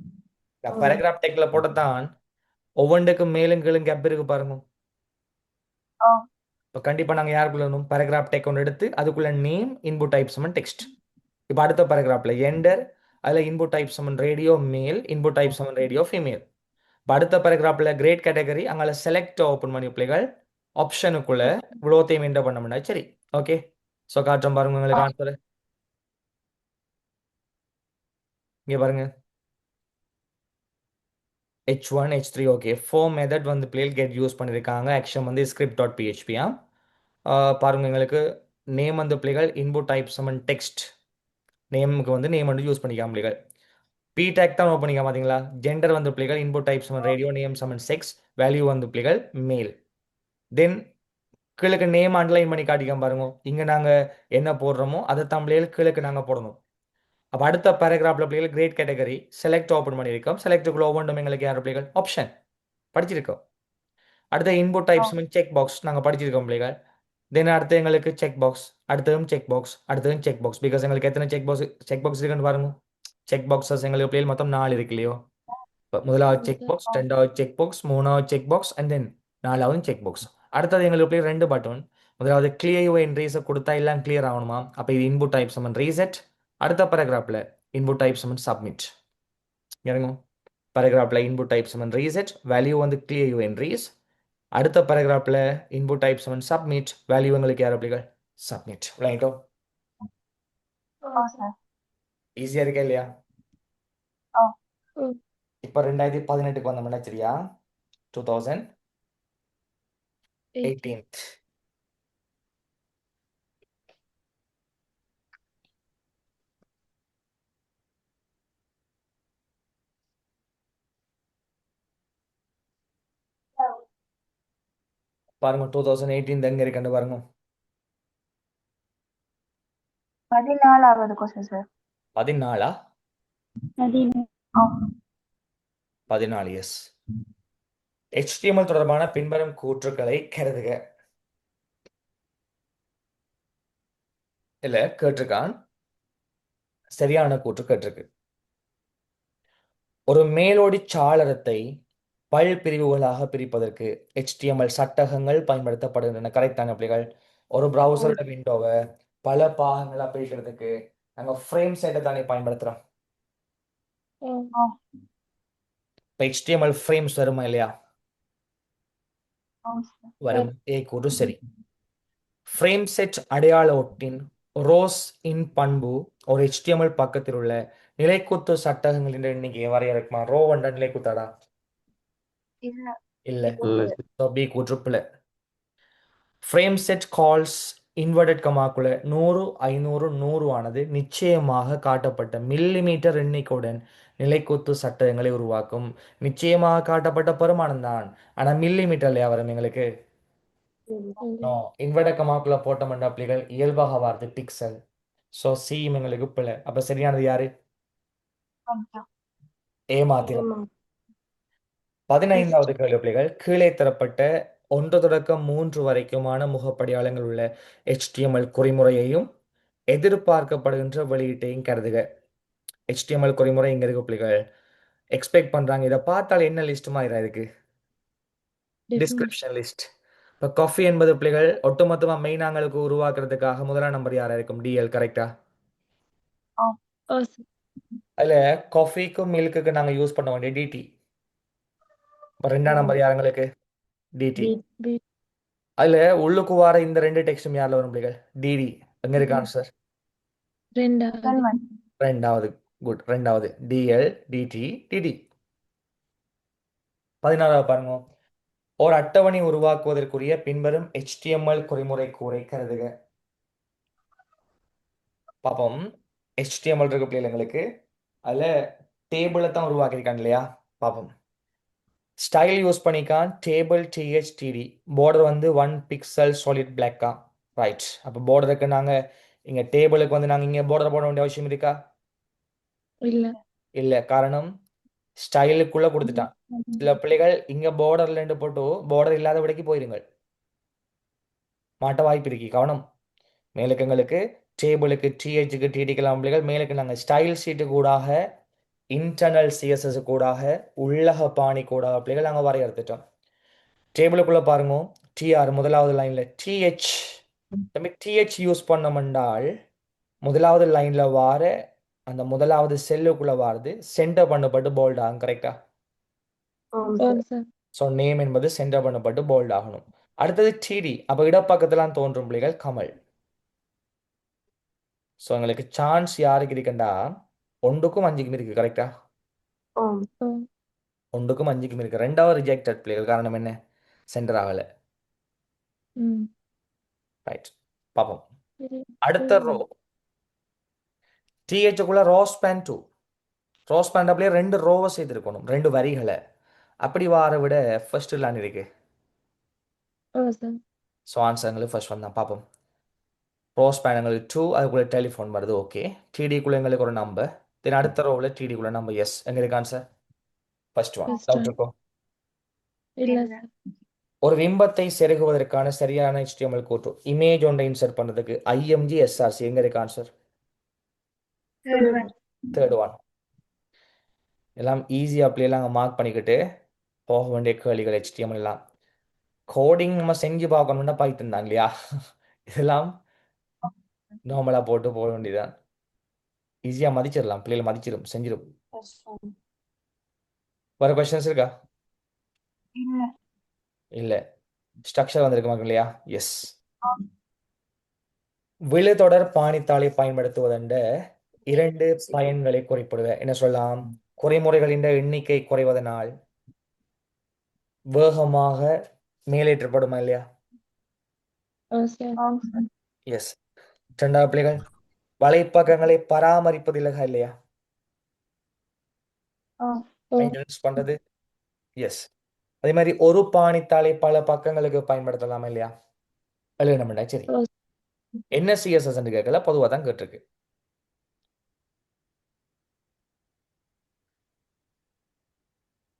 பேராகிராஃப் டேக்ல போட்டதான் ஒவ்வொன்றுக்கும் மேலும் கீழும் கேப் இருக்கு பாருங்க. இப்போ கண்டிப்பாக நாங்கள் யாருக்குள்ள எழுதணும், பேராகிராஃப் டேக் ஒன்று எடுத்து அதுக்குள்ள நேம் இன்புட் டைப் சமன் டெக்ஸ்ட். இப்போ அடுத்த பேராகிராஃப்ல எண்டர், அதில் இன்புட் டைப் சமன் ரேடியோ மேல், இன்புட் டைப் சமன் ரேடியோ ஃபீமேல். இப்போ அடுத்த பேராகிராஃப்ல கிரேட் கேட்டகரி, அங்கே செலக்ட் ஓப்பன் பண்ணி பிள்ளைகள் ஆப்ஷனுக்குள்ள இவ்வளோத்தையும் என்டர் பண்ண முடியாது சரி. ஓகே, ஸோ காட்டுறோம் பாருங்க உங்களுக்கு ஆன்சர். இங்கே பாருங்க H1 H3. ஓகே, 4 மெத்தட் வந்து பிள்ளைகள் கெட் யூஸ் பண்ணியிருக்காங்க. ஆக்ஷன் வந்து script.php. பாருங்க எங்களுக்கு நேம் வந்து பிள்ளைகள் இன்புட் டைப் சமன் டெக்ஸ்ட், நேமுக்கு வந்து நேம் வந்து யூஸ் பண்ணிக்காம பிள்ளைகள். பி டேக் தான் ஓப்பனிங்க பார்த்தீங்களா? ஜெண்டர் வந்து பிள்ளைகள் இன்புட் டைப் சமன் ரேடியோ, நேம் சமன் செக்ஸ், வேல்யூ வந்து பிள்ளைகள் மேல். தென் கீழே நேம் அண்டர்லைன் பண்ணி காட்டிக்க பாருங்க. இங்கே நாங்கள் என்ன போடுறோமோ அதை தான் பிள்ளைகள் கீழே நாங்கள் போடணும். அப்போ அடுத்த பேராகிராஃபில் பிள்ளைகள் கிரேட் கேட்டகரி செலக்ட் ஓப்பன் பண்ணியிருக்கோம். செலக்டுக்குள்ள ஒவ்வொன்றும் எங்களுக்கு யார் பிள்ளைகள் ஆப்ஷன் படிச்சிருக்கோம். அடுத்த இன்புட் டைப்ஸ் செக் பாக்ஸ் நாங்கள் படிச்சிருக்கோம் பிள்ளைகள். தென் அடுத்து எங்களுக்கு செக் பாக்ஸ், அடுத்ததும் செக் பாக்ஸ், அடுத்ததும் செக் பாக்ஸ். பிகாஸ் எங்களுக்கு எத்தனை செக் பாக்ஸ் இருக்குன்னு பாருங்க. செக் பாக்ஸஸ் எங்களுக்கு பிள்ளைகள் மொத்தம் 4 இருக்கு இல்லையோ? முதலாவது செக் பாக்ஸ், ரெண்டாவது செக் பாக்ஸ், மூணாவது செக் பாக்ஸ் அண்ட் தென் நாலாவது செக் பாக்ஸ். அடுத்தது எங்களுக்கு பிள்ளைகள் 2 பட்டன். முதலாவது கிளியர் யூ அண்ட் ரீசெட் கொடுத்தா எல்லாம் கிளியர் ஆகணுமா? அப்போ இது இன்புட் டைப் சமன் ரீசெட். அடுத்த பேராகிராஃபில் இன்புட் டைப் சமன் சப்மிட். இறங்கும் பேராகிராஃபில் இன்புட் டைப் சமன் ரீசெட், வேல்யூ வந்து கிளியர் யூ அண்ட் ரீஸ். அடுத்த பேராகிராஃபில் இன்புட் டைப் சமன் சப்மிட், வேல்யூ எங்களுக்கு யார் பிள்ளைகள் சப்மிட். ரைட்டோ? சார். ஈஸியாக இருக்கா இல்லையா? ம். இப்போ 2018க்கு வந்தோம்னா சரியா? 2018 பாருங்க. 2018 எங்க இருக்குன்னு பாருங்க. 14வது கொஸ்டின் சார். 14ஆ? 14 எஸ். HTML தொடர்பான பின்வரும் கூற்றுக்களை கருதுக. இல்ல கேட்டிருக்கான், சரியான கூற்று கேட்டிருக்கு. ஒரு மேலோடி சாளரத்தை பல் பிரிவுகளாக பிரிப்பதற்கு HTML சட்டகங்கள் பயன்படுத்தப்படுகின்றன. கரெக்டான பிள்ளைகள். ஒரு ப்ரௌசரோட விண்டோவை பல பாகங்களா பிரிக்கிறதுக்கு நாங்கள் ஃப்ரேம் செட்டை தானே பயன்படுத்துறோம். இப்போ HTML ஃப்ரேம்ஸ் வருமா இல்லையா? வரும். ஏ கூறு சரி. ஃப்ரேம் செட் அடையாள ஒட்டின் ரோஸ் இன் பண்பு ஒரு HTML பக்கத்தில் உள்ள நிலைக்குத்து சட்டகங்களின் எண்ணிக்கையை வரையறுக்குமா? ரோ என்ற நிலைக்குத்தாடா? இல்ல. இல்ல. இல்ல. So, B கூற்று பிழை. ஃப்ரேம் செட் கால்ஸ் இன்வெர்டட் கமாக்குள்ள 100, 500, 100 ஆனது நிச்சயமாக காட்டப்பட்ட மில்லிமீட்டர் எண்ணிக்கையுடன் நிலைக்குத்து சட்டகங்களை உருவாக்கும். நிச்சயமாக காட்டப்பட்ட பெருமானம் தான், ஆனால் மில்லிமீட்டர்லையா வரும் எங்களுக்கு? இன்வெர்டட் கமாக்குள்ள போட்ட பிள்ளைகள் இயல்பாக வார்த்தை பிக்சல். ஸோ சி எங்களுக்கு பிழை. அப்போ சரியானது யாரு? ஏமாத்திரம். 15வது கேள்வி பிள்ளைகள். கீழே தரப்பட்ட 1 தொடக்கம் 3 வரைக்குமான முகப்படியாளங்கள் உள்ள HTML குறிமுறையையும் எதிர்பார்க்கப்படுகின்ற வெளியீட்டையும் கருதுக. HTML குறிமுறை இங்க இருக்கு பிள்ளைகள். எக்ஸ்பெக்ட் பண்றாங்க. இதை பார்த்தால் என்ன லிஸ்ட் மாதிரி இருக்கு? Description list. இப்போ காஃபி என்பது பிள்ளைகள் ஒட்டுமொத்தமாக மெயினாங்களுக்கு உருவாக்குறதுக்காக முதலாம் நம்பர் யாரா இருக்கும்? DL. கரெக்டா? அதில் காஃபிக்கும் மில்க்குக்கு நாங்கள் யூஸ் பண்ண வேண்டிய DT. இப்போ 2ஆம் நம்பர் யாருங்களுக்கு? DT. அதுல உள்ளுக்கு வார இந்த 2 டெக்ஸ்டும் யாரில் வரும் பிள்ளைகள்? DD. எங்க இருக்கு ஆன்சர்? 2வது. குட். 2வது DL, DT, DD. 16வது பாருங்க. ஒரு அட்டவணை உருவாக்குவதற்குரிய பின்வரும் HTML குறிமுறை கூறை கருதுக. பாப்போம். HTML இருக்கு பிள்ளைகள் எங்களுக்கு. அதுல டேபிளை தான் உருவாக்கியிருக்காங்க இல்லையா? பாப்போம். ஸ்டைல் யூஸ் பண்ணிக்கான் டேபிள் THTD. பார்டர் வந்து 1 பிக்சல் சாலிட் பிளாக்கா? ரைட். அப்போ பார்டருக்கு நாங்கள் இங்கே டேபிளுக்கு வந்து நாங்கள் இங்கே பார்டர் போட வேண்டிய அவசியம் இருக்கா? இல்லை. காரணம் ஸ்டைலுக்குள்ளே கொடுத்துட்டான். சில பிள்ளைகள் இங்கே பார்டர்ல இருந்து போட்டு பார்டர் இல்லாத விடைக்கு போயிருங்கள், மாட்ட வாய்ப்பு இருக்கு. கவனம். மேலுக்கு எங்களுக்கு டேபிளுக்கு THக்கு TDக்கெல்லாம் பிள்ளைகள் மேலுக்கு நாங்கள் ஸ்டைல் ஷீட்டு கூடாக இன்டர்னல் CSS கூடாக உள்ளக பாணி கூடாக பிள்ளைகள் நாங்கள் வரையறுத்துட்டோம். டேபிளுக்குள்ளே பாருங்க. TR முதலாவது லைனில் TH. TH யூஸ் பண்ணமென்றால் முதலாவது லைனில் வார அந்த முதலாவது செல்லுக்குள்ளே வாருது சென்டர் பண்ணப்பட்டு போல்ட் ஆகும். கரெக்டா? ஸோ நேம் என்பது சென்டர் பண்ணப்பட்டு போல்ட் ஆகணும். அடுத்தது TD. அப்போ இடப்பக்கத்துலாம் தோன்றும் பிள்ளைகள் கமல். ஸோ எங்களுக்கு சான்ஸ் யாருக்கு இருக்குண்டா 1க்கும் 5க்கும் இருக்கு. கரெக்டா? 1க்கும் 5க்கும் இருக்கு. 2வது ரிஜெக்டட் பிள்ளைகள். காரணம் என்ன? சென்டர் ஆகலை. ரைட். பார்ப்போம். அடுத்த ரோ THக்குள்ள ரோ ஸ்பேன் 2. க்ராஸ் பண்ணுறப்பலே 2 ரோவை சேர்த்துருக்கணும், 2 வரிகளை. அப்படி வார விட ஃபர்ஸ்ட் லேண்ட் இருக்கு. ஓ சார். ஸோ ஆன்சர் எங்களுக்கு ஃபர்ஸ்ட் ஒன் தான். பார்ப்போம். க்ராஸ் பேன் எங்களுக்கு 2, அதுக்குள்ளே டெலிஃபோன் வருது. ஓகே, டிடிக்குள்ளே எங்களுக்கு ஒரு நம்பர். தென் அடுத்த ரோவில் டிடிக்குள்ளே நம்பர். எஸ், எங்களுக்கு answer first one. First doubt one. இருக்கும். இல்ல இல்ல. சார். ஒரு பிம்பத்தை செருகுவதற்கான சரியான HTML கோட் இமேஜ் ஒன்றை இன்சர்ட் பண்ணுறதுக்கு IMG SRC எங்க இருக்கு answer? Third one. Third one. எல்லாம் ஈஸியாக அப்படியெல்லாம் மார்க் பண்ணிக்கிட்டு போக வேண்டிய கேள்விகள் HTML எல்லாம். கோடிங் நம்ம செஞ்சு பார்க்கணும்னா பைத்தன் தான் இல்லையா? இதெல்லாம் நார்மலாக போட்டு போக வேண்டியதுதான். ஈஸியாக மதிச்சிடலாம், பிள்ளைகளை மதிச்சிடும், செஞ்சிடும். வேற கொஸ்டின்ஸ் இருக்கா? இல்ல. இல்லை. ஸ்ட்ரக்சர் வந்திருக்கு இல்லையா? எஸ். விழுதொடர் பாணித்தாளை பயன்படுத்துவதென்ற 2 பயன்களை குறிப்பிடுவ. என்ன சொல்லலாம்? குறிமுறைகளின் எண்ணிக்கை குறைவதனால் வேகமாக மேலேற்றப்படுமா இல்லையா? ஓ சார். ஆம் சார். எஸ். 2வது பிள்ளைகள், வலைப்பக்கங்களை பராமரிப்பதில்லை இல்லையா? ஆம். ஓ. மெயின்டெனன்ஸ் பண்றது. எஸ். அதே மாதிரி ஒரு பாணித்தாளை பல பக்கங்களுக்கு பயன்படுத்தலாமா இல்லையா? எழுதணும்டா. சரி, ஓ. என்ன CSS கேட்கல, பொதுவாக தான் கேட்டிருக்கு.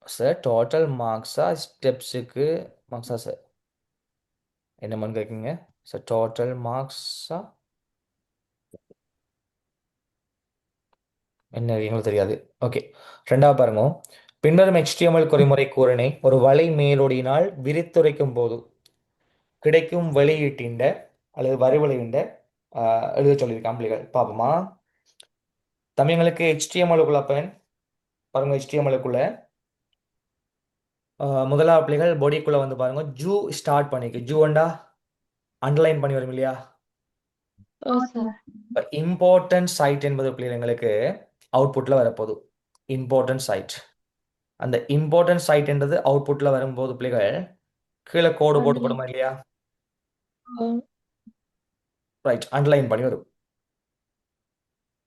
சார் டோட்டல் மார்க்ஸா ஸ்டெப்ஸுக்கு மார்க்ஸா சார்? என்னமான்னு கேட்குங்க சார்? டோட்டல் மார்க்ஸா என்ன எங்களுக்கு தெரியாது. ஓகே, 2வது பாருங்க. பின்வரும் HTML குறிமுறை கூறினை ஒரு வலை மேலோடியினால் விரித்துரைக்கும் போது கிடைக்கும் வெளியீட்டின் அல்லது வரிவலையின் எழுத சொல்லியிருக்கான் பிள்ளைகள். பார்ப்போமா? தமிழ்களுக்கு HTML-க்குள்ள பாருங்க. HTML-க்குள்ள முதலாவது பிள்ளைகள் பாடிக்குள்ள வந்து பாருங்க, ஜூ ஸ்டார்ட் பண்ணிக்கு. ஜூண்டா அண்டர்லைன் பண்ணி வரும் இல்லையா? ஓ சார். இம்பார்ட்டன்ட் சைட் என்பது பிள்ளைங்களுக்கு அவுட்புட்ல வரப்போகுது. Important site. அந்த இம்பார்ட்டன்ட் சைட் என்றது அவுட்புட்ல வரும்போது பிள்ளைகள் கீழே கோடு போட்டுப்படுமா இல்லையா? ஓ. ரைட், அண்டர்லைன் பண்ணி வரும்.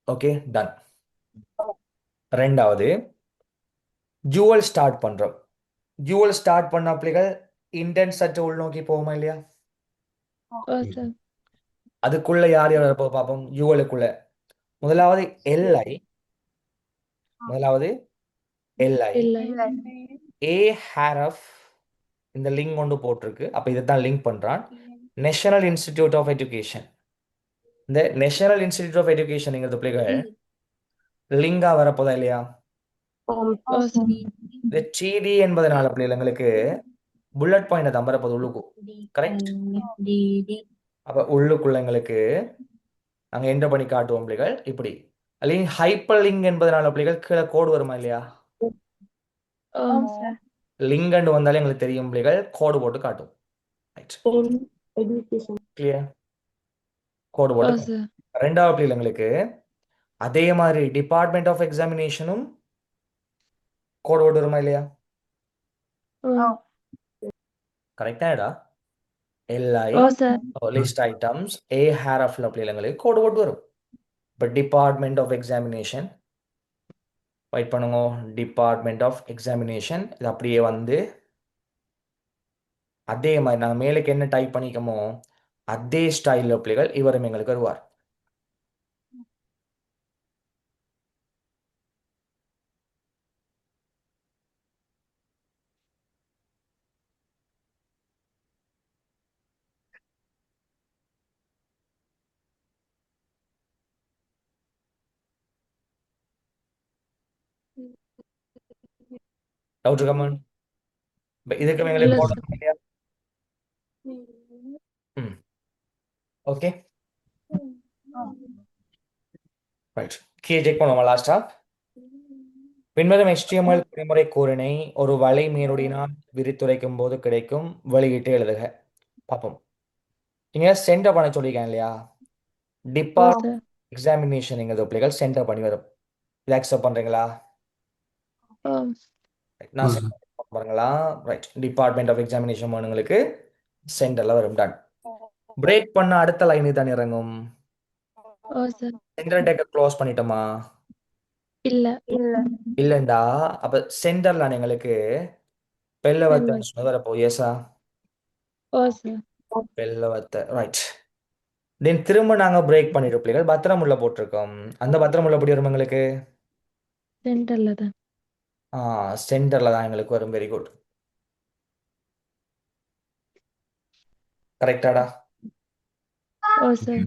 Okay, done. 2வது ஜூவல் ஸ்டார்ட் பண்றோம். ஜூவல் ஸ்டார்ட் பண்ண பிள்ளைகள் இன்டென்ட் சற்று உள்நோக்கி போகுமா இல்லையா? ஓ சார். அதுக்குள்ள யார் யார் வரப்போ பார்ப்போம். ஜூவலுக்குள்ள முதலாவது LI. முதலாவது LI இல்லை. இல்ல. A ஹேரஃப் இந்த லிங்க் கொண்டு போட்டிருக்கு. அப்போ இதை தான் லிங்க் பண்றான். National institute of education. இந்த நேஷனல் இன்ஸ்டிடியூட் ஆஃப் எஜுகேஷன்ங்கிறது பிள்ளைகள் லிங்கா வரப்போதா இல்லையா? ஓ சார். இந்த TD என்பதனால பிள்ளைங்களுக்கு புல்லட் பாயிண்ட் தான் வரப்போது உள்ளுக்கு. கரெக்ட். அப்ப உள்ளுக்குள்ள எங்களுக்கு நாங்க என்டர் பண்ணி காட்டுவோம் பிள்ளைகள் இப்படி. அல்லது ஹைப்பர் லிங்க் என்பதனால பிள்ளைகள் கீழே கோடு வருமா இல்லையா? ஓ. ஆம் சார். லிங்க் அண்டு வந்தாலே எங்களுக்கு தெரியும் பிள்ளைகள், கோடு போட்டு காட்டும். கிளியர்? கோடு ஓ போட்டு காட்டும். சார். 2வது பிள்ளைங்களுக்கு அதே மாதிரி டிபார்ட்மெண்ட் ஆஃப் எக்ஸாமினேஷனும் கோடு போட்டு வருமா இல்லையா? ஓ. ஆம். கரெக்டாடா? LI ஓ சார். லிஸ்ட் ஐட்டம்ஸ் A ஹேரஃப்ல பிள்ளைங்களுக்கு கோடு போட்டு வரும். இப்போ டிபார்ட்மெண்ட் ஆஃப் எக்ஸாமினேஷன் வெயிட் பண்ணுங்க. டிபார்ட்மெண்ட் ஆஃப் எக்ஸாமினேஷன் இது அப்படியே வந்து அதே மாதிரி நாங்கள் மேலுக்கு என்ன டைப் பண்ணிக்கமோ அதே ஸ்டைலில் பிள்ளைகள் இவரும் எங்களுக்கு வருவார். டவுட் இருக்காம? இதுக்கு இல்ல எங்களுக்கு சார். கோடு இல்லையா? ம், ஓகே, ரைட். கீழே செக் பண்ணுவோமா லாஸ்டா? பின்வரும் HTML குறிமுறை கூறினை ஒரு வலை மேலுடியினால் விரித்துரைக்கும் போது கிடைக்கும் வெளியீட்டை எழுதுக. பார்ப்போம். நீங்க சென்டர் பண்ண சொல்லியிருக்கேன் இல்லையா? ஓ டிபார்ட் சார். எக்ஸாமினேஷன் பிள்ளைகள் சென்டர் பண்ணி வரும். இதை அக்செப்ட் பண்றீங்களா? ஓ. நான் சென்டர் பாருங்களா? ரைட். டிபார்ட்மெண்ட் ஆஃப் எக்ஸாமினேஷன் உங்களுக்கு சென்டர்ல வரும். டன். பிரேக் பண்ண அடுத்த லைன் தான் இறங்கும். ஓ சார். சென்டர் டேக்க க்ளோஸ் பண்ணிட்டோமா? இல்ல. இல்லைண்டா அப்ப சென்டர்ல எங்களுக்கு பெல்லவத்தை வெள்ளை. சொன்னது வரப்போ எஸ்ஸா ஓ சார். பெல்லவத்தை ரைட். தென் திரும்ப நாங்க பிரேக் பண்ணிட்டு பிள்ளைகள் பத்திரமுள்ள போட்டிருக்கோம். அந்த பத்திரமுள்ள எப்படி வரும் எங்களுக்கு? சென்டர்ல தான். சென்டர்ல தான் எங்களுக்கு வரும். வெரி குட், கரெக்டாடா? ஓ சார்.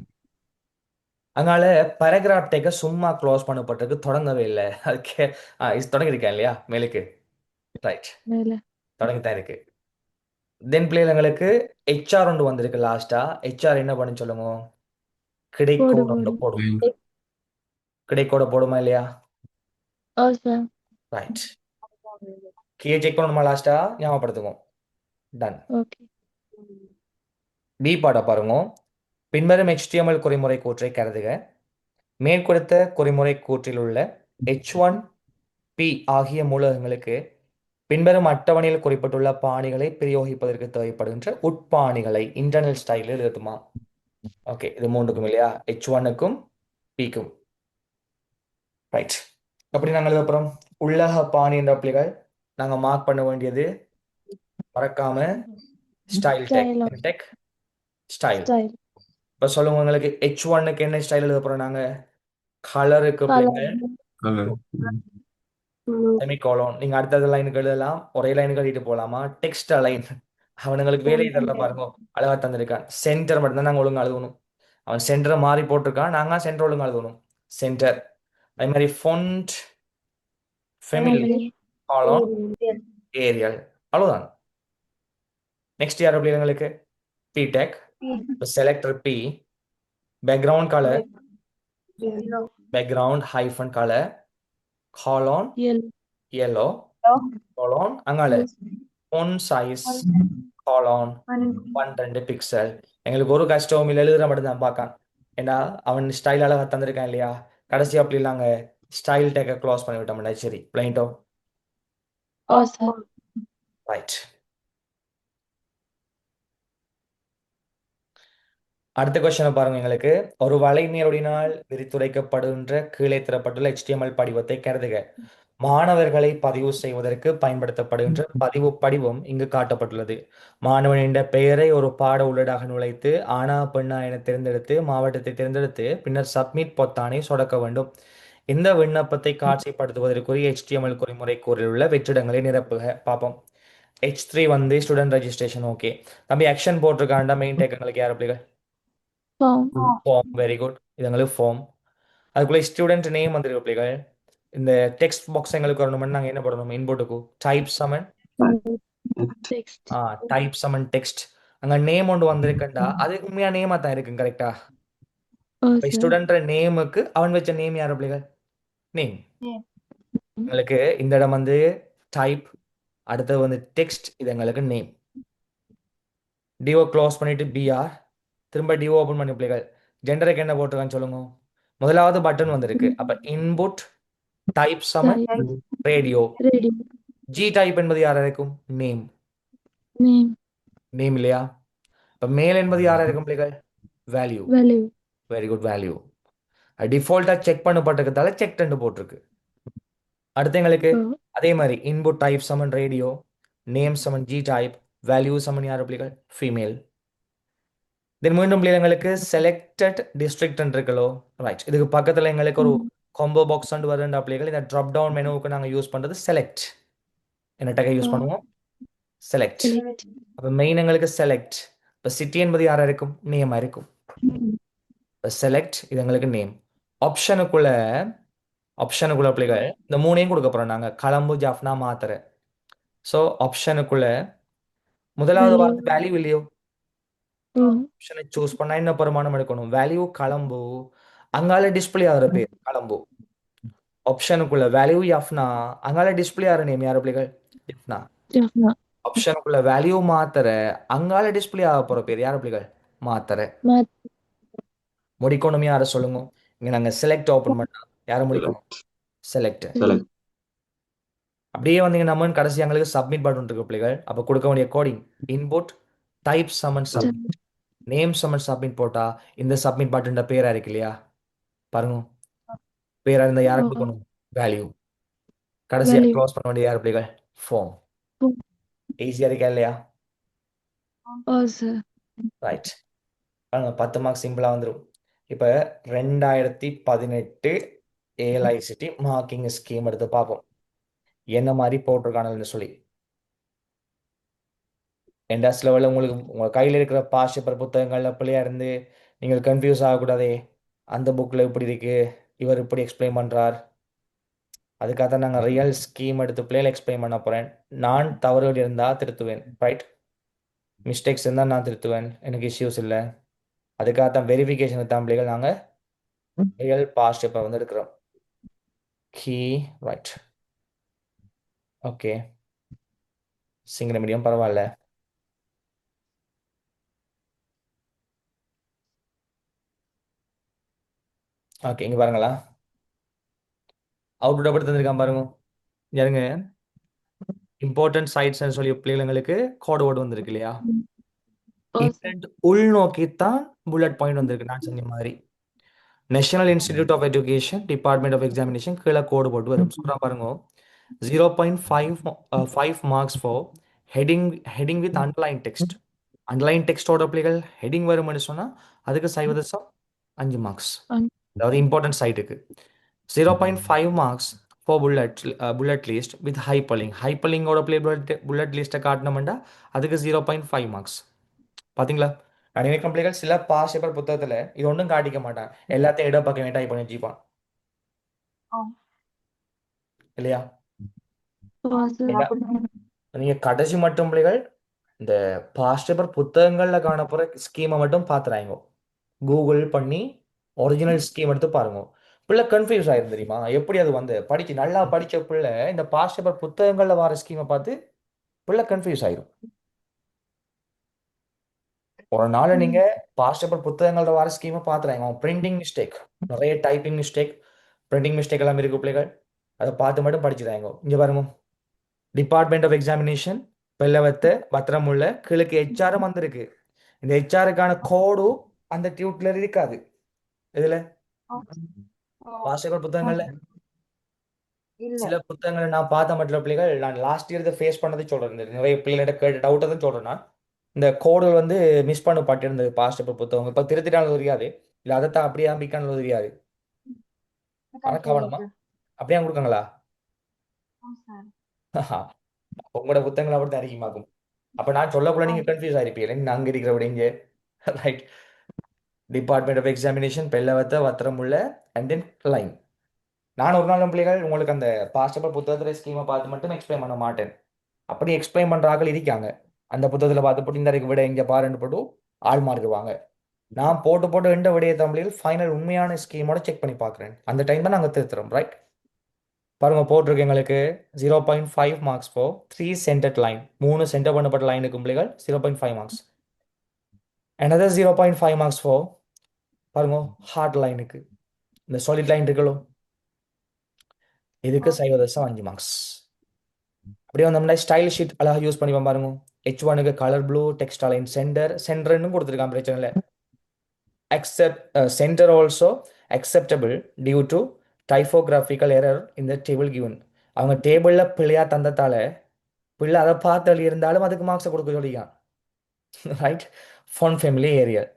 அதனால பேராகிராஃப் டேக்க சும்மா க்ளோஸ் பண்ணப்பட்டிருக்கு, தொடங்கவே இல்லை. அதுக்கே இது தொடங்கியிருக்கேன் இல்லையா மேலுக்கு? ரைட், மேல. தொடங்கித்தான் இருக்கு. தென் பிள்ளைகள் எங்களுக்கு ஹெச்ஆர் ஒன்று வந்திருக்கு லாஸ்டா. ஹெச்ஆர் என்ன பண்ணு சொல்லுங்க? கிடைக்கோட ஒன்று போடும். கிடைக்கோட போடுமா இல்லையா? ஓ சார். ரைட், கீழே செக் பண்ணணுமா லாஸ்டா? ஞாபகப்படுத்துவோம். டன். ஓகே. பி பாட பாருங்க. பின்வரும் HTML குறிமுறை கூற்றை கருதுக. மேற்கொடுத்த குறிமுறை கூற்றில் உள்ள H1 P ஆகிய மூலகங்களுக்கு பின்வரும் அட்டவணையில் குறிப்பிட்டுள்ள பாணிகளை பிரயோகிப்பதற்கு தேவைப்படுகின்ற உட்பாணிகளை இன்டர்னல் ஸ்டைலில் எழுதுமா? ஓகே, இது மூன்றுக்கும் இல்லையா? H1க்கும் Pக்கும். ரைட், அப்படி நாங்கள் எழுதப்புறம் உள்ளக பாணி என்ற பிள்ளைகள் நாங்கள் மார்க் பண்ண வேண்டியது மறக்காம style Style of tech style. style. இப்போ சொல்லுங்க, உங்களுக்கு H1க்கு என்ன ஸ்டைல் எழுத போறோம் நாங்க? கலருக்கு Color. பிள்ளைங்க செமிகோலன். நீங்க அடுத்தது லைனுக்கு எழுதலாம், ஒரே லைனுக்கு எழுதிட்டு போலாமா? Text align. அவனுங்களுக்கு வேலை தரல பாருங்க, அழகா தந்திருக்கான். சென்டர் மட்டும் தான் நாங்க ஒழுங்கா எழுதணும். அவன் சென்டரை மாறி போட்டிருக்கான், நாங்க சென்டர் ஒழுங்கா எழுதணும். சென்டர். அதே மாதிரி font family Family. Colon Arial. அவ்வளவுதான். நெக்ஸ்ட் யார் அப்படி எங்களுக்கு? P tag. Selector P. Background colour background hyphen colour colon Yellow. yellow காலன் அங்கால font size காலன் 12 பிக்சல். எங்களுக்கு ஒரு கஷ்டமும் இல்லை, எழுதுற மட்டும் தான் பார்க்கான். ஏன்னா அவன் ஸ்டைல் அழகா தந்திருக்கான் இல்லையா? கடைசி அப்படி இல்லாங்க ஸ்டைல் டேக்க க்ளோஸ் பண்ணி விட்டோம்டா. சரி, பிளைண்டோ. Oh sir. ரைட், அடுத்த கொஸ்டினை பாருங்க. எங்களுக்கு ஒரு வலைநீரொடியினால் விரித்துரைக்கப்படுகின்ற கீழே தரப்பட்டுள்ள HTML படிவத்தை கருதுக. மாணவர்களை பதிவு செய்வதற்கு பயன்படுத்தப்படுகின்ற பதிவு படிவம் இங்கு காட்டப்பட்டுள்ளது. மாணவனின் பெயரை ஒரு பாட உள்ளீடாக நுழைத்து ஆனா பெண்ணா என தேர்ந்தெடுத்து மாவட்டத்தை தேர்ந்தெடுத்து பின்னர் சப்மிட் பொத்தானை சொடக்க வேண்டும். இந்த விண்ணப்பத்தை காட்சிப்படுத்துவதற்குரிய HTML குறிமுறை கூறில் உள்ள வெற்றிடங்களை நிரப்புக. பார்ப்போம். H3 வந்து ஸ்டூடெண்ட் ரெஜிஸ்ட்ரேஷன். ஓகே தம்பி, ஆக்ஷன் போட்டிருக்காண்டா. மெயின் டேக் எங்களுக்கு யார் அப்படிங்க? Form. ஃபார்ம். வெரி குட், இது எங்களுக்கு ஃபார்ம். அதுக்குள்ள ஸ்டூடெண்ட் நேம் வந்துருக்கு பிள்ளைகள். இந்த டெக்ஸ்ட் பாக்ஸ் எங்களுக்கு வரணும்னு நாங்கள் என்ன பண்ணணும்? இன்புட்டுக்கு டைப் சமன் Text. டைப் சமன் டெக்ஸ்ட். அங்கே நேம் ஒன்று வந்திருக்குண்டா, அது உண்மையாக நேமாக தான் இருக்குங்க, கரெக்டா? Oh இப்போ sir. ஸ்டூடெண்ட் நேமுக்கு அவன் வச்ச நேம் யார் பிள்ளைகள்? நேம். எங்களுக்கு இந்த இடம் வந்து டைப், அடுத்தது வந்து டெக்ஸ்ட், இது எங்களுக்கு நேம். டிஓ க்ளோஸ் பண்ணிட்டு பிஆர், திரும்ப டிஓ ஓப்பன் பண்ணி பிள்ளைகள் ஜெண்டருக்கு என்ன போட்டிருக்கான்னு சொல்லுங்க. முதலாவது பட்டன் வந்திருக்கு. அப்ப இன்புட் டைப் சமன் Type. Radio. Radio. G type என்பது யாரா இருக்கும்? நேம். Name. நேம் இல்லையா? இப்ப மேல் என்பது யாரா இருக்கும் பிள்ளைகள்? வேல்யூ. Value. வெரி குட், வேல்யூ. டிஃபால்ட்டா செக் பண்ணப்பட்டிருக்கிறதால செக் போட்டிருக்கு. அடுத்து எங்களுக்கு Oh. அதே மாதிரி இன்புட் டைப் சமன் ரேடியோ, நேம் சமன் ஜி டைப், வேல்யூ சமன் யார் பிள்ளைகள்? ஃபீமேல். தென் மீண்டும் பிள்ளைகள் எங்களுக்கு செலக்டட் டிஸ்ட்ரிக்ட் இருக்குல்லோ. ரைட், இதுக்கு பக்கத்துல எங்களுக்கு ஒரு காம்போ பாக்ஸ் வருதுண்டா பிள்ளைகள். இந்த ட்ராப் டவுன் மெனுவுக்கு நாங்க யூஸ் பண்றது செலக்ட். என்ன டேக்கை யூஸ் பண்ணுவோம்? செலக்ட். Select. அப்போ மெயின் எங்களுக்கு செலக்ட். இப்போ சிட்டி என்பது யாரா இருக்கும்? நேமா இருக்கும். இப்போ செலக்ட், இது எங்களுக்கு நேம். ஆப்ஷனுக்குள்ள பிள்ளைகள் இந்த மூணையும் கொடுக்க போறோம் நாங்க. கலம்பு, ஜாஃப்னா, மாத்திரை. ஸோ ஆப்ஷனுக்குள்ள முதலாவது Value. வார்த்தை வேல்யூ இல்லையோ? Oh. ஆப்ஷனை சூஸ் பண்ணா என்ன பெருமானம் எடுக்கணும்? வேல்யூ கலம்பு, அங்கால டிஸ்பிளே ஆகிற பேர் கலம்பு. ஆப்ஷனுக்குள்ள வேல்யூ யாஃப்னா, அங்கால டிஸ்பிளே ஆகிற நேம் யார் பிள்ளைகள்? யாஃப்னா. Jaffna. ஆப்ஷனுக்குள்ள வேல்யூ மாத்திரை, அங்கால டிஸ்பிளே ஆக போற பேர் யார் பிள்ளைகள்? மாத்திரை. Math. முடிக்கணும் யாரை சொல்லுங்க. இங்க நாங்க செலக்ட் ஓபன் பண்ணா யாரை முடிக்கணும்? செலக்ட். அப்படியே வந்தீங்க நம்ம கடைசி எங்களுக்கு சப்மிட் பட்டன் இருக்கு பிள்ளைகள். அப்ப கொடுக்க வேண்டிய கோடிங் இன்புட் டைப் சமன் சப்மிட், நேம் சமன் சப்மிட் போட்டா இந்த சப்மிட் பட்டன் பேரா இருக்கு இல்லையா? பாருங்க, பேரா இருந்தா யாரை கொடுக்கணும்? வேல்யூ. கடைசியாக value, க்ளோஸ் பண்ண வேண்டிய யார் பிள்ளைகள்? ஃபார்ம். form, ஈஸியாக இருக்கா இல்லையா? also, right. 10 மார்க்ஸ் சிம்பிளாக வந்துடும். இப்போ 2018 ஏஎல்ஐசிடி மார்க்கிங் ஸ்கீம் எடுத்து பார்ப்போம் என்ன மாதிரி போட்டிருக்கானுன்னு சொல்லி. என்டாஸ் லெவலில் உங்களுக்கு உங்கள் கையில் இருக்கிற பாஸ் பேப்பர் புத்தகங்களில் பிள்ளையா இருந்து நீங்கள் கன்ஃபியூஸ் ஆகக்கூடாதே. அந்த புக்கில் இப்படி இருக்கு, இவர் இப்படி எக்ஸ்பிளைன் பண்ணுறார். அதுக்காக தான் நாங்கள் ரியல் ஸ்கீம் எடுத்து பிள்ளைகளை எக்ஸ்பிளைன் பண்ண போகிறேன். நான் தவறுகள் இருந்தால் திருத்துவேன். ரைட். மிஸ்டேக்ஸ் இருந்தால் நான் திருத்துவேன், எனக்கு இஷ்யூஸ் இல்லை. அதுக்காக தான் வெரிஃபிகேஷனுக்கு தான் பிள்ளைகள் நாங்கள் ரியல் பாஸ் பேப்பர் வந்து எடுக்கிறோம். Key right. Okay, Sinhala medium பரவாயில்ல. ஓகே, இங்கே பாருங்களா, அவுட் எப்படி தந்திருக்கான் பாருங்க. யாருங்க இம்பார்ட்டன்ட் சைட்ஸ்ன்னு சொல்லி பிள்ளைங்களுக்கு கோடு வேர்டு வந்திருக்கு இல்லையா? also, இன்டென்ட் உள்நோக்கித்தான் புல்லட் பாயிண்ட் வந்திருக்கு. நான் சொன்ன மாதிரி National institute of Education Department of Examination கீழே கோடு போட்டு வரும். சொல்கிறேன் பாருங்க. 0.5 marks for heading with underline text. Underline டெக்ஸ்டோட பிள்ளைகள் ஹெடிங் வரும்னு சொன்னால் அதுக்கு 5 மார்க்ஸ். அதாவது இம்பார்ட்டன்ட் சைட்டுக்கு 0.5 marks for bullet list with hyperlink. ஹைப்பர்லிங்கோட பிளே புல்லட் லிஸ்ட்டை காட்டினோம்னா அதுக்கு 0.5 மார்க்ஸ். பார்த்தீங்களா? நினைக்கும் பிள்ளைகள் சில பாஸ் பேப்பர் புத்தகத்தில் இது ஒன்றும் காட்டிக்க மாட்டான், எல்லாத்தையும் இடம் பக்கம் டைப் பண்ணி வச்சுப்பான் இல்லையா? also, ஏன்னா நீங்க கடைசி மட்டும் பிள்ளைகள் இந்த பாஸ் பேப்பர் புத்தகங்கள்ல காணப்போற ஸ்கீமை மட்டும் பார்த்துறாங்க. கூகுள் பண்ணி ஒரிஜினல் ஸ்கீம் எடுத்து பாருங்க. பிள்ளை கன்ஃபியூஸ் ஆயிரும் தெரியுமா? எப்படி அது வந்து நல்லா படிச்ச பிள்ளை இந்த பாஸ் பேப்பர் புத்தகங்கள்ல வர ஸ்கீமை பார்த்து பிள்ளை கன்ஃபியூஸ் ஆயிரும். ஒரு நாள் நீங்க பாஸ் பேப்பர் புத்தகங்கள்ல வர ஸ்கீமை பார்த்துறாங்க. பிரிண்டிங் மிஸ்டேக், நிறைய டைப்பிங் மிஸ்டேக், பிரிண்டிங் மிஸ்டேக் எல்லாம் இருக்கு பிள்ளைகள். அதை பார்த்து மட்டும் படிச்சுறாங்க. இங்க பாருங்க, டிபார்ட்மெண்ட் ஆஃப் எக்ஸாமினேஷன் பெல்லவத்து பத்திரமுள்ள கிழக்கு ஹெச்ஆரும் வந்திருக்கு. இந்த ஹெச்ஆருக்கான கோடு அந்த டியூட்ல இருக்காது. இதுல பாஸ் பேப்பர் புத்தகங்கள்ல இல்ல சில புத்தகங்களை நான் பார்த்த மட்டும் பிள்ளைகள், நான் லாஸ்ட் இயர் ஃபேஸ் பண்ணதை சொல்றேன். நிறைய பிள்ளைகிட்ட கேட்ட டவுட்டை தான் சொல்றேன். நான் இந்த கோடுகள் வந்து மிஸ் பண்ண பட்டிருந்தது பாஸ் பேப்பர் புத்தகம். இப்போ திருத்திட்டாலும் தெரியாது, இல்லை அதைத்தான் அப்படியே பிக்கானது தெரியாது. ஆனால் கவனமா அப்படியே கொடுக்காங்களா? உங்களோட புத்தகங்கள் அப்படி தான் அதிகமாகும். அப்போ நான் சொல்லக்குள்ள நீங்க கன்ஃபியூஸ் ஆயிருப்பீங்க. அங்கே இருக்கிற இங்கே right. Department of Examination Pelawatta Battaramulla and then line. நான் ஒரு நாள் பிள்ளைகள் உங்களுக்கு அந்த பாஸ் பேப்பர் புத்தகத்துல ஸ்கீமை பார்த்து மட்டும் எக்ஸ்பிளைன் பண்ண மாட்டேன். அப்படி எக்ஸ்பிளைன் பண்ற ஆட்கள் இருக்காங்க. அந்த புத்தகத்துல பார்த்து போட்டு இந்த விட இங்க பாருன்னு போட்டு ஆள் மாறிடுவாங்க. நான் போட்டு எந்த விடைய தமிழில் ஃபைனல் உண்மையான ஸ்கீமோட செக் பண்ணி பார்க்குறேன். அந்த டைம் தான் நாங்கள் திருத்துறோம். ரைட். பாருங்க, போட்டிருக்கு எங்களுக்கு 0.5 marks for 3 center line. 3 center பண்ணப்பட்ட லைனுக்கு பிள்ளைகள் 0.5 மார்க்ஸ். another 0.5 மார்க்ஸ் ஃபோர் பாருங்க ஹார்ட் லைனுக்கு. இந்த சாலிட் லைன் இருக்குல்லோ, இதுக்கு 0.5 மார்க்ஸ். அப்படியே வந்தோம்னா ஸ்டைல் ஷீட் அழகாக யூஸ் பண்ணி பாருங்க. H1க்கு கலர் ப்ளூ டெக்ஸ்ட் அலைன் சென்டர்னு கொடுத்துருக்கான். பிரச்சனை இல்லை. Centre also acceptable due to typographical error இந்த டேபிள் கிவன். அவங்க டேபிளில் பிள்ளையா தந்ததால பிள்ளை அதை பார்த்து எழுதி இருந்தாலும் அதுக்கு மார்க்ஸை கொடுக்க சொல்லிக்கான். Right. Font family Arial.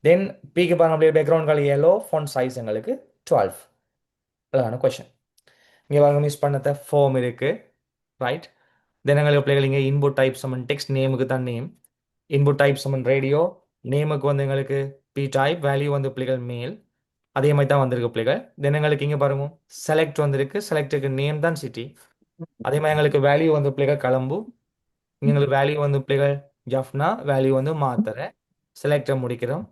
Then பிக்கு பாருங்க, அப்படியே background colour yellow, font size எங்களுக்கு 12. அழகான கொஷின். இங்கே பாருங்க, மிஸ் பண்ணத ஃபார்ம் இருக்கு. ரைட். தென் எங்களுக்கு பிள்ளைகள் இங்கே இன்புட் டைப் சமன் டெக்ஸ்ட் நேமுக்கு தான் நேம். இன்புட் டைப் சமன் ரேடியோ நேமுக்கு வந்து எங்களுக்கு பி டைப் வேல்யூ வந்து பிள்ளைகள் மேல். அதே மாதிரி தான் வந்திருக்கு பிள்ளைகள். தென் எங்களுக்கு இங்கே பாருங்க செலக்ட் வந்திருக்கு. செலக்டுக்கு நேம் தான் சிட்டி. அதே மாதிரி எங்களுக்கு வேல்யூ வந்து பிள்ளைகள் கலம்பு. இங்கே எங்களுக்கு வேல்யூ வந்து பிள்ளைகள் ஜஃப்னா, வேல்யூ வந்து மாத்தரை. செலக்டை முடிக்கிறோம்.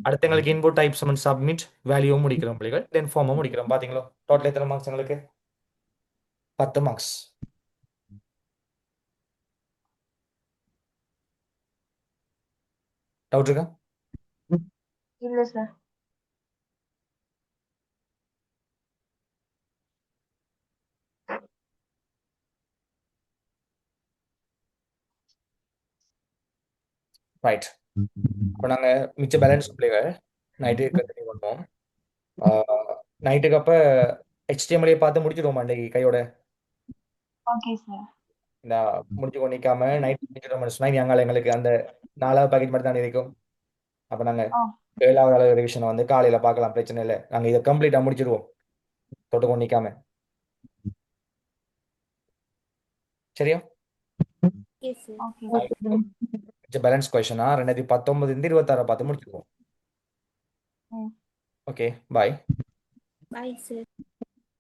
அடுத்து எங்களுக்கு இன்புட் டைப் சமன் சப்மிட் வேல்யூவும் முடிக்கிறோம் பிள்ளைகள். தென் ஃபார்மும் முடிக்கிறோம். பார்த்தீங்களோ டோட்டல் எத்தனை மார்க்ஸ் எங்களுக்கு? 10 மார்க்ஸ். டவுட் இருக்கா? இல்ல சார். ரைட். இப்போ நாங்கள் மிச்ச பேலன்ஸ் பிள்ளைகள் நைட்டு கண்டினியூ பண்ணுவோம். நைட்டுக்கு அப்போ HTML பார்த்து முடிச்சிடுவோமா இன்றைக்கு கையோட ஓகே சார். இந்த முடிச்சு கொண்டு நிற்காம நைட் முடிச்சிட்டோம்னு சொன்னா எங்கால எங்களுக்கு அந்த 4வது பாக்கெட் மட்டும் தான் இருக்கும். அப்போ நாங்கள் ஆ 7வது அளவு ரிவிஷனை வந்து காலையில் பார்க்கலாம், பிரச்சனை இல்லை. நாங்கள் இதை கம்ப்ளீட்டாக முடிச்சிடுவோம் தொட்டு கொண்டு நிற்காம. சரியா? ஓகே பேலன்ஸ் கொஷனா 2019 26 பார்த்து முடிச்சிடுவோம். ம் ஓகே பாய். Bye, sir.